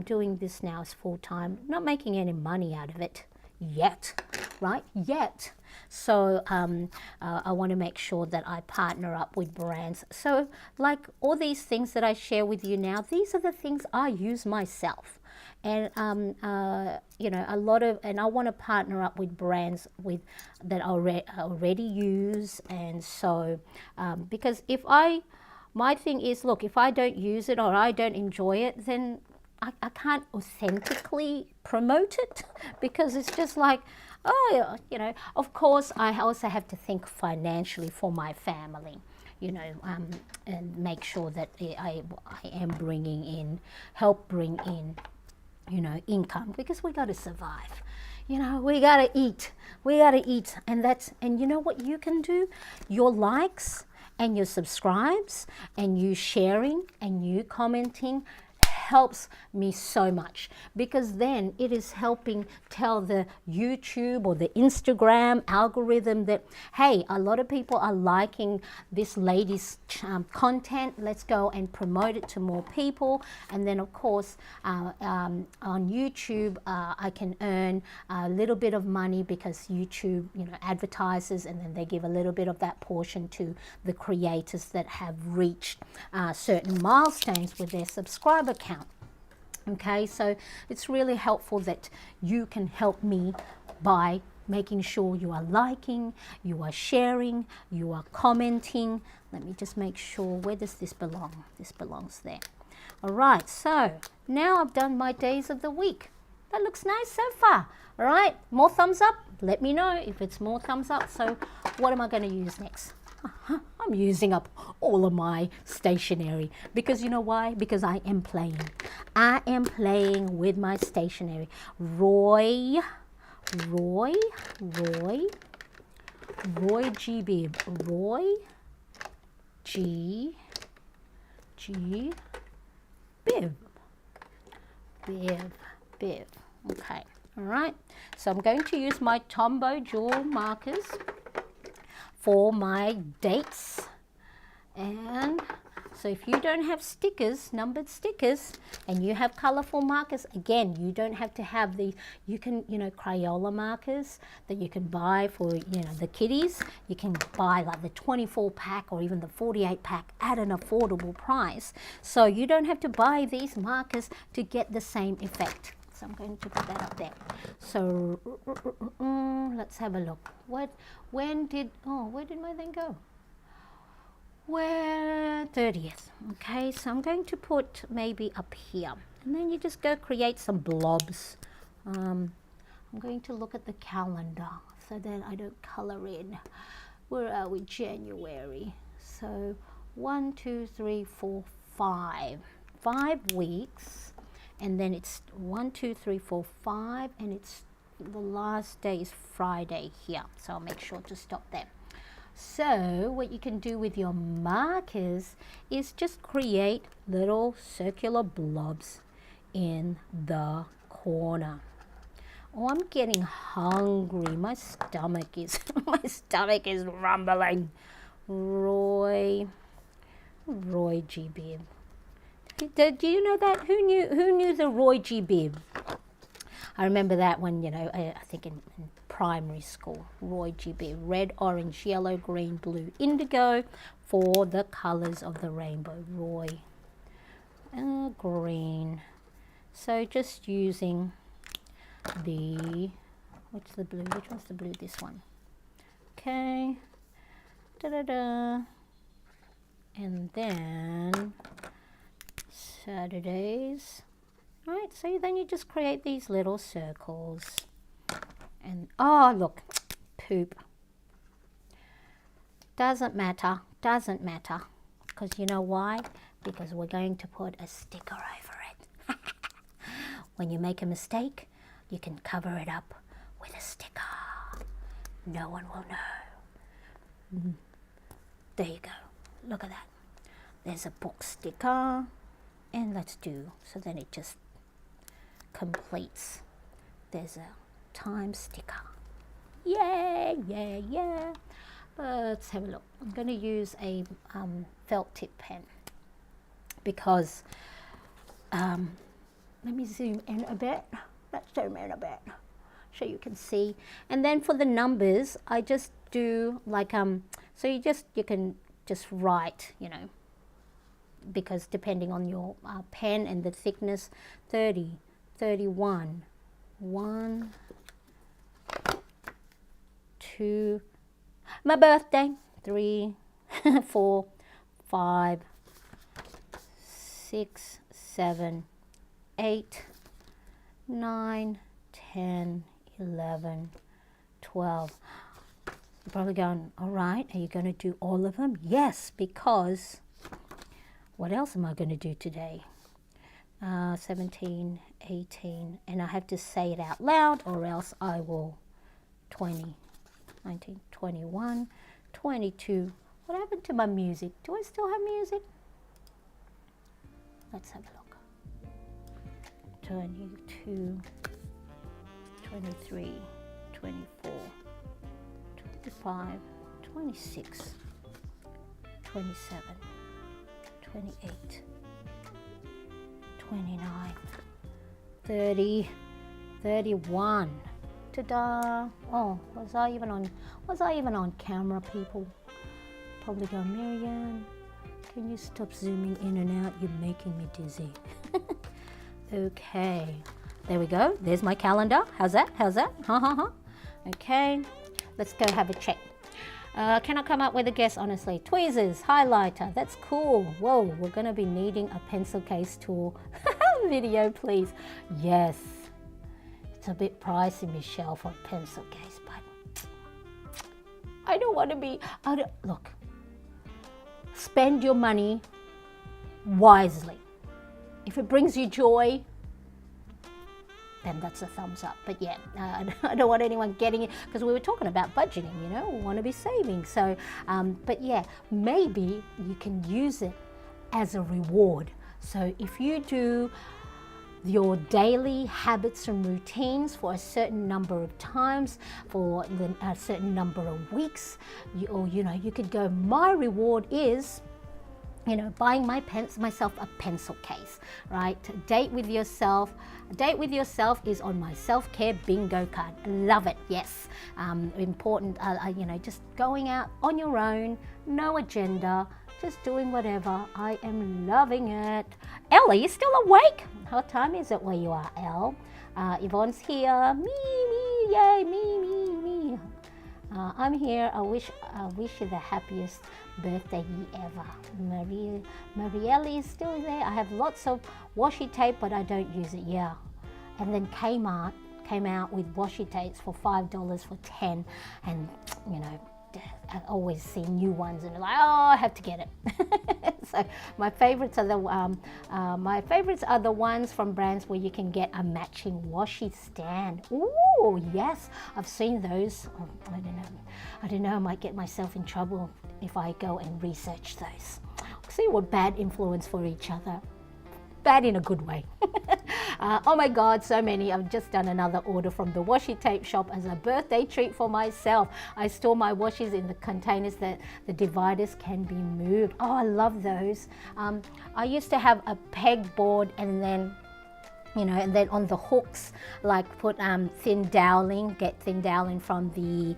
doing this now as full time, not making any money out of it yet, right? Yet. So I want to make sure that I partner up with brands. So like all these things that I share with you now, these are the things I use myself. And you know, and I want to partner up with brands that I already use. And so because my thing is, look, if I don't use it or I don't enjoy it, then I can't authentically promote it, because it's just like, oh, you know, of course I also have to think financially for my family, you know, and make sure that I am help bring in, you know, income, because we got to survive. You know, we got to eat. And you know what you can do? Your likes and your subscribes and you sharing and you commenting helps me so much, because then it is helping tell the YouTube or the Instagram algorithm that, hey, a lot of people are liking this lady's content. Let's go and promote it to more people. And then of course on YouTube I can earn a little bit of money, because YouTube, you know, advertises, and then they give a little bit of that portion to the creators that have reached certain milestones with their subscriber count. Okay, so it's really helpful that you can help me by making sure you are liking, you are sharing, you are commenting. Let me just make sure, where does this belong? This belongs there. All right, so now I've done my days of the week. That looks nice so far. All right, more thumbs up. Let me know if it's more thumbs up. So what am I going to use next? I'm using up all of my stationery, because you know why? Because I am playing. I am playing with my stationery. Roy G. Bibb. Roy G. Bibb. Bibb. Okay. All right. So I'm going to use my Tombow jewel markers for my dates. And so if you don't have stickers, numbered stickers, and you have colorful markers, again, you don't have to have the, you can, you know, Crayola markers that you can buy for, you know, the kiddies. You can buy like the 24 pack or even the 48 pack at an affordable price. So you don't have to buy these markers to get the same effect. So I'm going to put that up there. So let's have a look. Where did my thing go? Where 30th. Okay, so I'm going to put maybe up here, and then you just go create some blobs. I'm going to look at the calendar so that I don't color in. Where are we? January. So 1, 2, 3, 4, 5. 5 weeks. And then it's 1, 2, 3, 4, 5, and it's the last day is Friday here. So I'll make sure to stop there. So what you can do with your markers is just create little circular blobs in the corner. Oh, I'm getting hungry. My stomach is rumbling. Roy G. Bibb. Do you know that? Who knew the Roy G. Bibb? I remember that one, you know, I think in primary school. Roy G. Bibb. Red, orange, yellow, green, blue, indigo for the colors of the rainbow. Roy. Green. So just using the, what's the blue? Which one's the blue? This one. Okay. Da-da-da. And then Saturdays. All right, so then you just create these little circles. And, oh, look, poop. Doesn't matter, because you know why? Because we're going to put a sticker over it. When you make a mistake, you can cover it up with a sticker. No one will know. There you go. Look at that. There's a book sticker. And let's do, so then it just completes. There's a time sticker. Yeah. Let's have a look. I'm going to use a felt tip pen, because let me zoom in a bit. Let's zoom in a bit so you can see. And then for the numbers, I just do like so you can just write, you know, because depending on your pen and the thickness, 30, 31, 1, 2, my birthday, 3, 4, 5, 6, 7, 8, 9, 10, 11, 12. You're probably going, all right, are you going to do all of them? Yes, because what else am I going to do today? 17, 18, and I have to say it out loud, or else I will 20, 19, 21, 22. What happened to my music? Do I still have music? Let's have a look. 22, 23, 24, 25, 26, 27, 28, 29, 30, 31. Ta-da! Oh, was I even on camera, people? Probably go, Marianne, can you stop zooming in and out? You're making me dizzy. Okay, there we go. There's my calendar. How's that? Okay, let's go have a check. Can I come up with a guess, honestly? Tweezers, highlighter, that's cool. Whoa, we're gonna be needing a pencil case tool. Video, please. Yes, it's a bit pricey, Michelle, for a pencil case, but I don't want to be, look, spend your money wisely. If it brings you joy, then that's a thumbs up. But yeah, I don't want anyone getting it, because we were talking about budgeting, you know, we want to be saving. So, but yeah, maybe you can use it as a reward. So if you do your daily habits and routines for a certain number of times, for a certain number of weeks, you could go, my reward is, buying myself a pencil case, right? Date with yourself is on my self-care bingo card. Love it. Yes. Important, just going out on your own, no agenda, just doing whatever. I am loving it. Elle, are you still awake? What time is it where you are, Elle? Yvonne's here. Me, yay, me. I'm here. I wish you the happiest birthday ever. Marielle is still there. I have lots of washi tape, but I don't use it. Yeah. And then Kmart came out with washi tapes for $5 for 10, and I always see new ones and like, oh, I have to get it. So my favorites are the ones from brands where you can get a matching washi stand. Ooh, yes, I've seen those. Oh, I don't know. I might get myself in trouble if I go and research those. See what bad influence for each other. Bad in a good way. Oh my God, so many. I've just done another order from the washi tape shop as a birthday treat for myself. I store my washes in the containers that the dividers can be moved. Oh, I love those. I used to have a pegboard, and then and then on the hooks, like put thin doweling, get thin doweling from the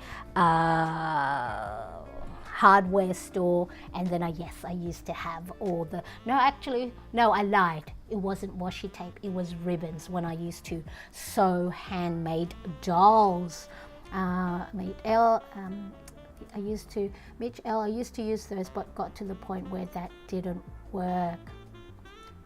hardware store. And then I used to have all the, I lied. It wasn't washi tape, it was ribbons when I used to sew handmade dolls. I used to use those, but got to the point where that didn't work.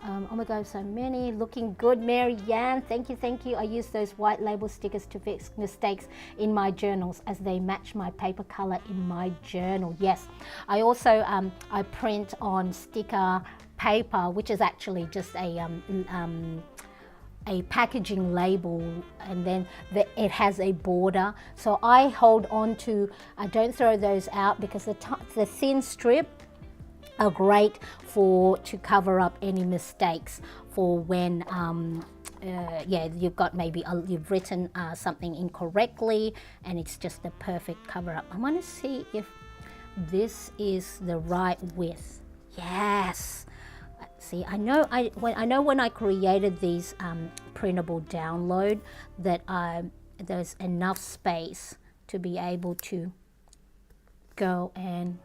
Oh my God, so many. Looking good, Marianne. Thank you. I use those white label stickers to fix mistakes in my journals as they match my paper color in my journal. Yes, I also I print on sticker paper, which is actually just a packaging label, and then it has a border. So I hold on to. I don't throw those out because the thin strip are great to cover up any mistakes for when you've got you've written something incorrectly, and it's just the perfect cover up. I want to see if this is the right width. Yes. See, I know when I created these printable download that there's enough space to be able to go and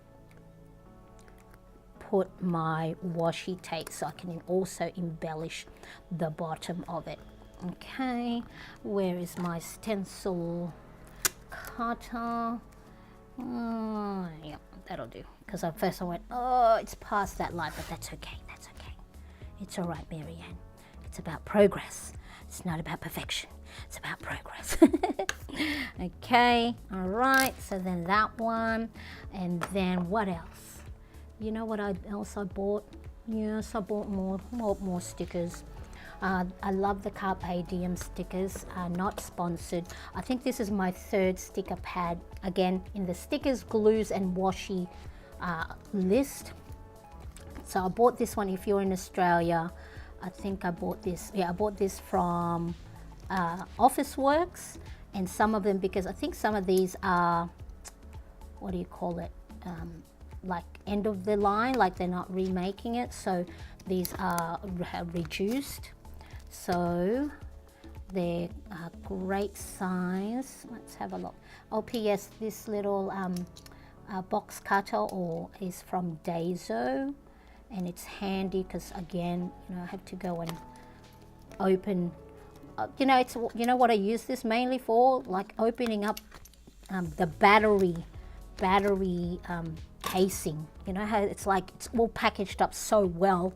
put my washi tape, so I can also embellish the bottom of it. Okay, where is my stencil cutter? Yeah, that'll do. Because at first I went, oh, it's past that line, but that's okay. It's all right, Marianne. It's about progress. It's not about perfection. It's about progress. Okay, all right. So then that one, and then what else? You know what else I bought? Yes, I bought more stickers. I love the Carpe Diem stickers, not sponsored. I think this is my third sticker pad, again, in the stickers, glues, and washi list. So I bought this one if you're in Australia. I think I bought this. Yeah, I bought this from Office Works, and some of them, because I think some of these are, what do you call it? Like end of the line, like they're not remaking it. So these are reduced. So they're great size. Let's have a look. Oh, P.S. This little box cutter is from Daiso, and it's handy because, again, you know, I have to go and open. You know, it's, you know what I use this mainly for, like opening up the battery casing. You know how it's like it's all packaged up so well.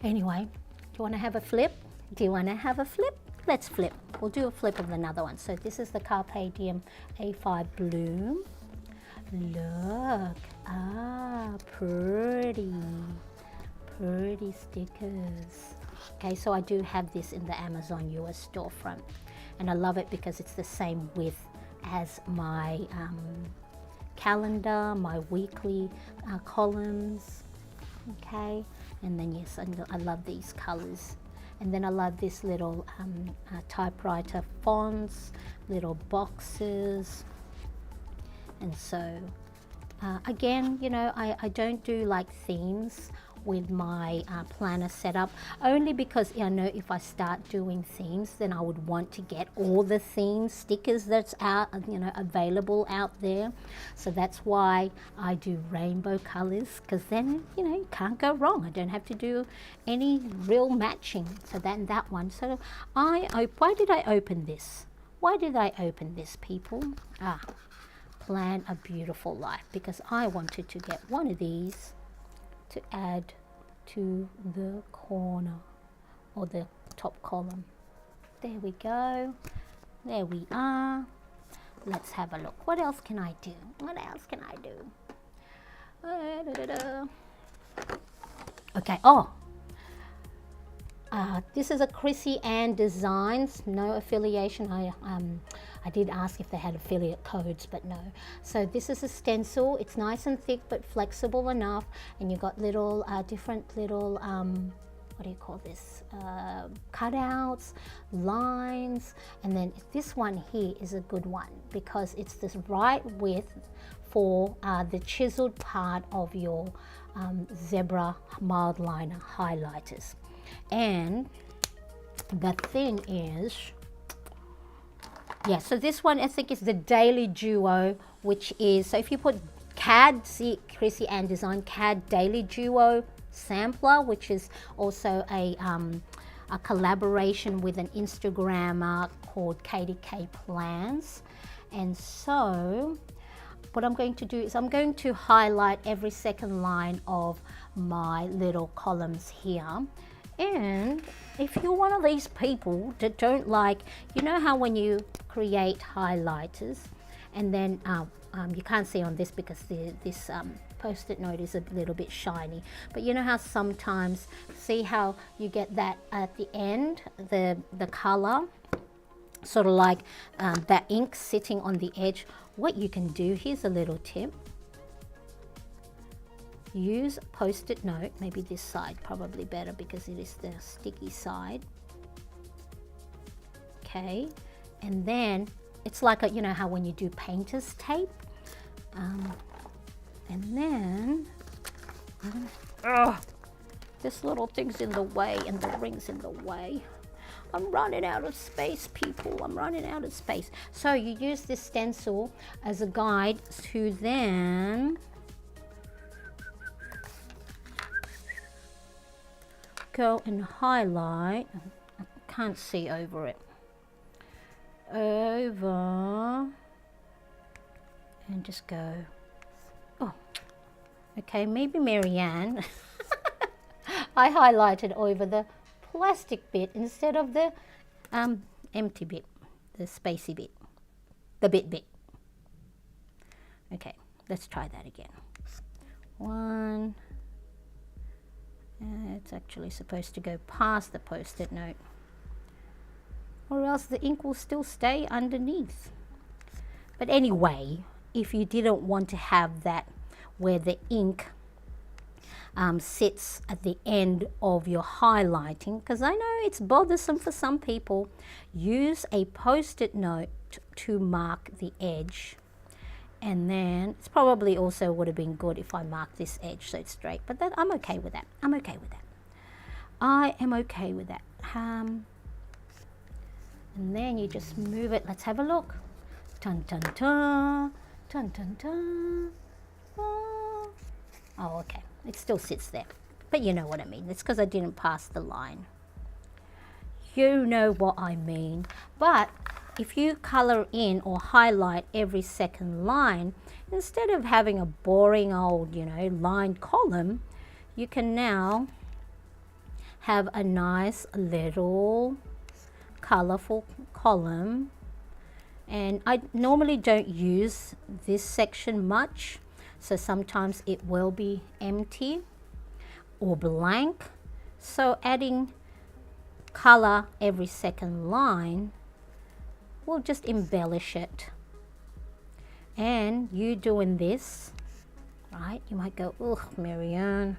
Anyway, do you want to have a flip? Do you want to have a flip? Let's flip. We'll do a flip of another one. So this is the Carpe Diem A5 Bloom. Look, pretty stickers. Okay, so I do have this in the Amazon US storefront, and I love it because it's the same width as my calendar, my weekly columns. Okay, and then yes, I love these colors. And then I love this little typewriter fonts, little boxes. And so again, you know, I don't do like themes with my planner setup, only because I know if I start doing themes, then I would want to get all the theme stickers that's out, you know, available out there. So that's why I do rainbow colors, because then, you know, you can't go wrong. I don't have to do any real matching. So that one. So why did I open this? Why did I open this, people? Plan a Beautiful Life, because I wanted to get one of these to add to the corner or the top column. There we go. There we are. Let's have a look. What else can I do? What else can I do? Okay. This is a Chrissy Ann Designs. No affiliation. I did ask if they had affiliate codes, but no. So this is a stencil. It's nice and thick, but flexible enough. And you've got little, different little, what do you call this? Cutouts, lines. And then this one here is a good one because it's this right width for the chiseled part of your zebra mild liner highlighters. And the thing is, yeah, so this one I think is the Daily Duo, which is, so if you put CAD, see Chrissy Ann Design CAD Daily Duo sampler, which is also a collaboration with an Instagrammer called KDK Plans. And so what I'm going to do is I'm going to highlight every second line of my little columns here. And if you're one of these people that don't like, you know how when you create highlighters and then you can't see on this because this post-it note is a little bit shiny, but you know how sometimes, see how you get that at the end, the color, sort of like that ink sitting on the edge. What you can do, here's a little tip. Use a post-it note, maybe this side probably better because it is the sticky side. Okay, and then it's like you know how when you do painter's tape, and then this little thing's in the way and the ring's in the way. I'm running out of space, people. I'm running out of space. So you use this stencil as a guide to then go and highlight. I can't see over it. Over and just go. Oh, okay, maybe Marianne. I highlighted over the plastic bit instead of the empty bit, the spacey bit, the bit. Okay, let's try that again. One. It's actually supposed to go past the post-it note, or else the ink will still stay underneath. But anyway, if you didn't want to have that where the ink sits at the end of your highlighting, because I know it's bothersome for some people. Use a post-it note to mark the edge. And then it's probably also would have been good if I marked this edge so it's straight, but that, I'm okay with that. I'm okay with that. I am okay with that. And then you just move it. Let's have a look. Dun dun dun, dun dun dun. Oh, okay. It still sits there, but you know what I mean. It's because I didn't pass the line. You know what I mean. But if you color in or highlight every second line, instead of having a boring old, line column, you can now have a nice little colorful column. And I normally don't use this section much, so sometimes it will be empty or blank. So adding color every second line will just embellish it. And you doing this, right? You might go, ugh, Marianne,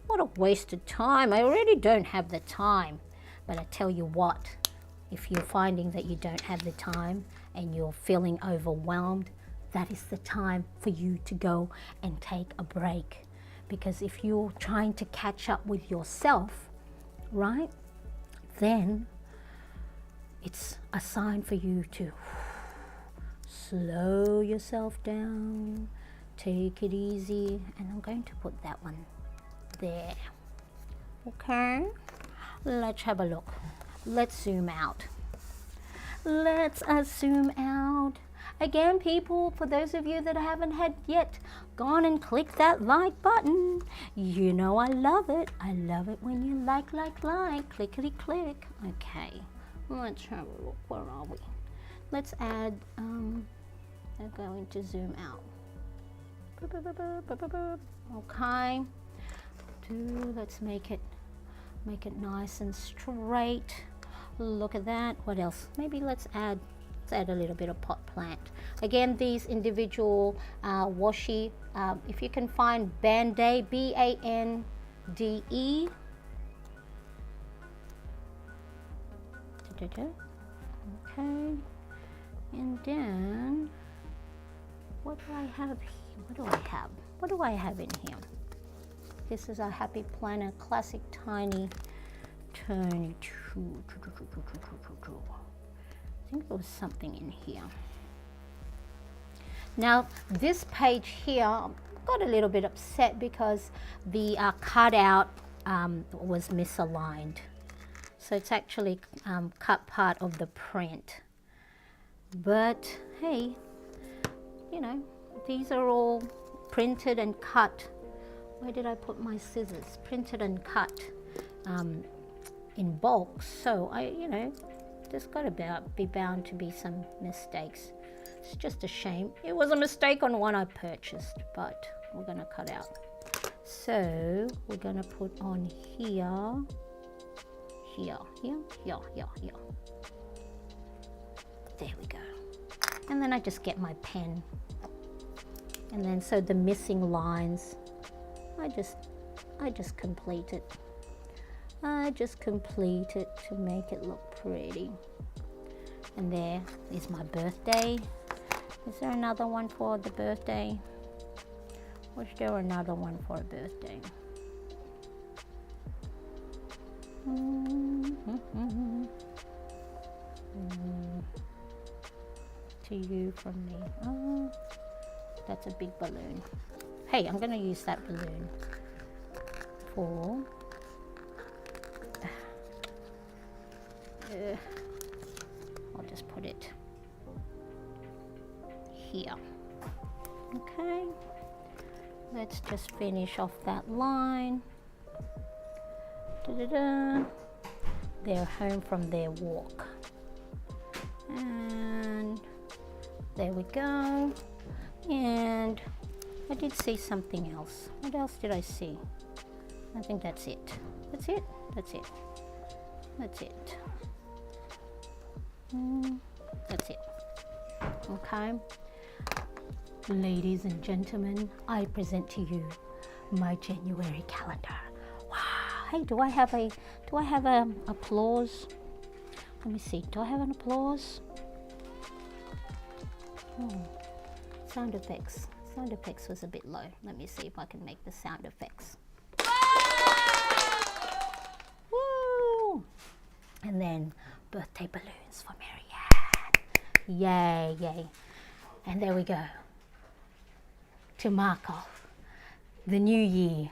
what a waste of time. I already don't have the time. But I tell you what, if you're finding that you don't have the time and you're feeling overwhelmed, that is the time for you to go and take a break. Because if you're trying to catch up with yourself, right, then it's a sign for you to slow yourself down, take it easy, and I'm going to put that one there. Okay, let's have a look. Let's zoom out. Let's zoom out. Again, people, for those of you that haven't had yet gone and click that like button, you know I love it. I love it when you like, clickety click. Okay, let's have a look. Where are we? Let's add, I'm going to zoom out. Okay, let's make it nice and straight. Look at that. What else? Maybe let's add a little bit of pot plant. Again, these individual washi, if you can find Bande, Bande. Okay, and then what do I have here? What do I have in here? This is a Happy Planner Classic Tiny Turn. I think there was something in here. Now this page here, I got a little bit upset because the cutout was misaligned. So it's actually cut part of the print. But hey, these are all printed and cut. Where did I put my scissors? Printed and cut in bulk. So there's got to be bound to be some mistakes. It's just a shame. It was a mistake on one I purchased, but we're going to cut out. So we're going to put on here. There we go. And then I just get my pen. And then so the missing lines, I just complete it. I just complete it to make it look pretty. And there is my birthday. Is there another one for the birthday? Was there another one for a birthday? To you from me. Oh, that's a big balloon. Hey, I'm going to use that balloon for I'll just put it here. Okay, let's just finish off that line. They're home from their walk. And there we go. And I did see something else. What else did I see? I think that's it. That's it. That's it. That's it. That's it. Okay. Ladies and gentlemen, I present to you my January calendar. Wow. Hey, do I have a applause? Let me see. Do I have an applause? Sound effects. Sound effects was a bit low. Let me see if I can make the sound effects. Woo! And then birthday balloons for Marianne. Yay, yay. And there we go. To mark off the new year.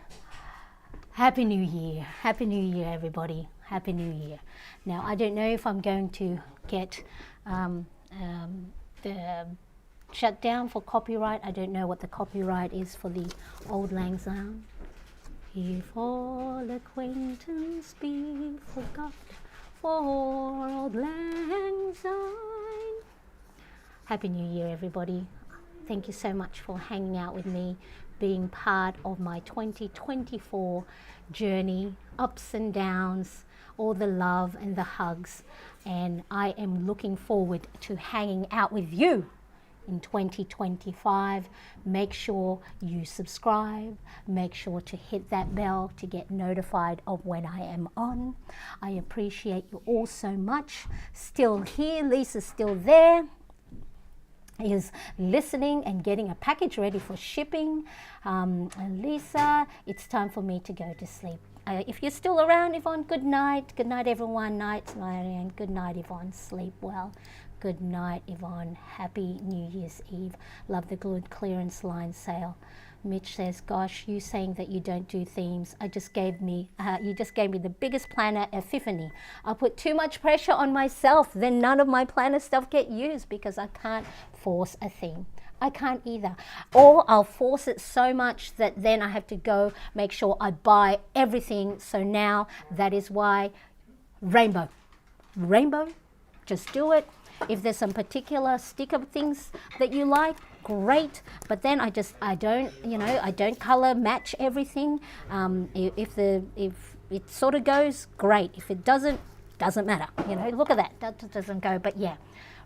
Happy New Year. Happy New Year, everybody. Happy New Year. Now, I don't know if I'm going to get the shut down for copyright. I don't know what the copyright is for the Auld Lang Syne. If all acquaintance be forgot for Auld Lang Syne. Happy New Year, everybody. Thank you so much for hanging out with me, being part of my 2024 journey, ups and downs, all the love and the hugs. And I am looking forward to hanging out with you in 2025. Make sure you subscribe. Make sure to hit that bell to get notified of when I am on. I appreciate you all so much. Still here, Lisa's still there, is listening and getting a package ready for shipping. And Lisa, it's time for me to go to sleep. If you're still around, Yvonne, good night. Good night, everyone. Night, Marianne. Good night, Yvonne. Sleep well. Good night, Yvonne. Happy New Year's Eve. Love the good clearance line sale. Mitch says, gosh, you saying that you don't do themes. You just gave me the biggest planner epiphany. I put too much pressure on myself, then none of my planner stuff get used because I can't force a theme. I can't either. Or I'll force it so much that then I have to go make sure I buy everything. So now that is why rainbow, just do it. If there's some particular sticker things that you like, great. But then I don't color match everything. If it sort of goes, great. If it doesn't matter. Look at that doesn't go. But yeah,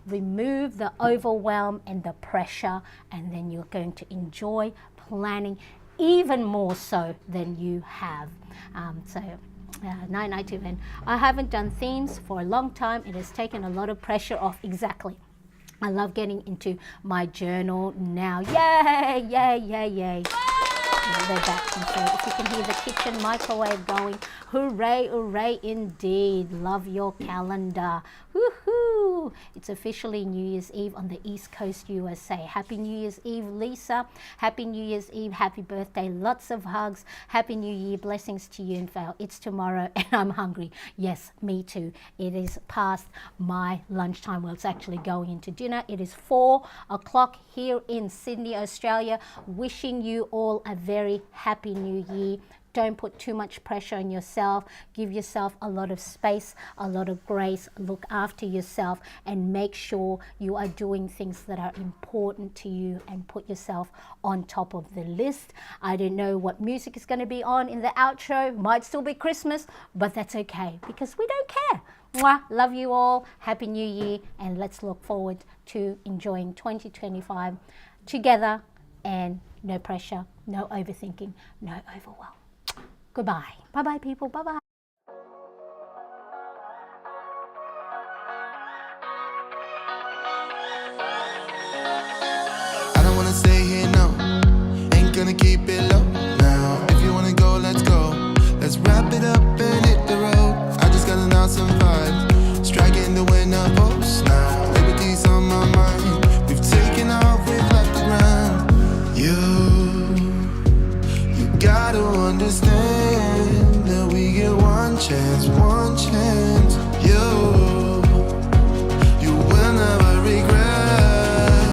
remove the overwhelm and the pressure, and then you're going to enjoy planning even more so than you have. 992, and I haven't done themes for a long time. It has taken a lot of pressure off. Exactly. I love getting into my journal now. Yay, yay, yay, yay. They're back. And so if you can hear the kitchen microwave going, hooray, hooray indeed. Love your calendar. Woohoo! It's officially New Year's Eve on the East Coast, USA. Happy New Year's Eve, Lisa. Happy New Year's Eve. Happy birthday. Lots of hugs. Happy New Year. Blessings to you and Val. It's tomorrow and I'm hungry. Yes, me too. It is past my lunchtime. Well, it's actually going into dinner. It is 4 o'clock here in Sydney, Australia. Wishing you all a very happy new year. Don't put too much pressure on yourself. Give yourself a lot of space, a lot of grace. Look after yourself and make sure you are doing things that are important to you and put yourself on top of the list. I don't know what music is going to be on in the outro. Might still be Christmas, but that's okay because we don't care. Mwah. Love you all. Happy New Year, and let's look forward to enjoying 2025 together, and no pressure, no overthinking, no overwhelm. Goodbye. Bye-bye, people. Bye-bye.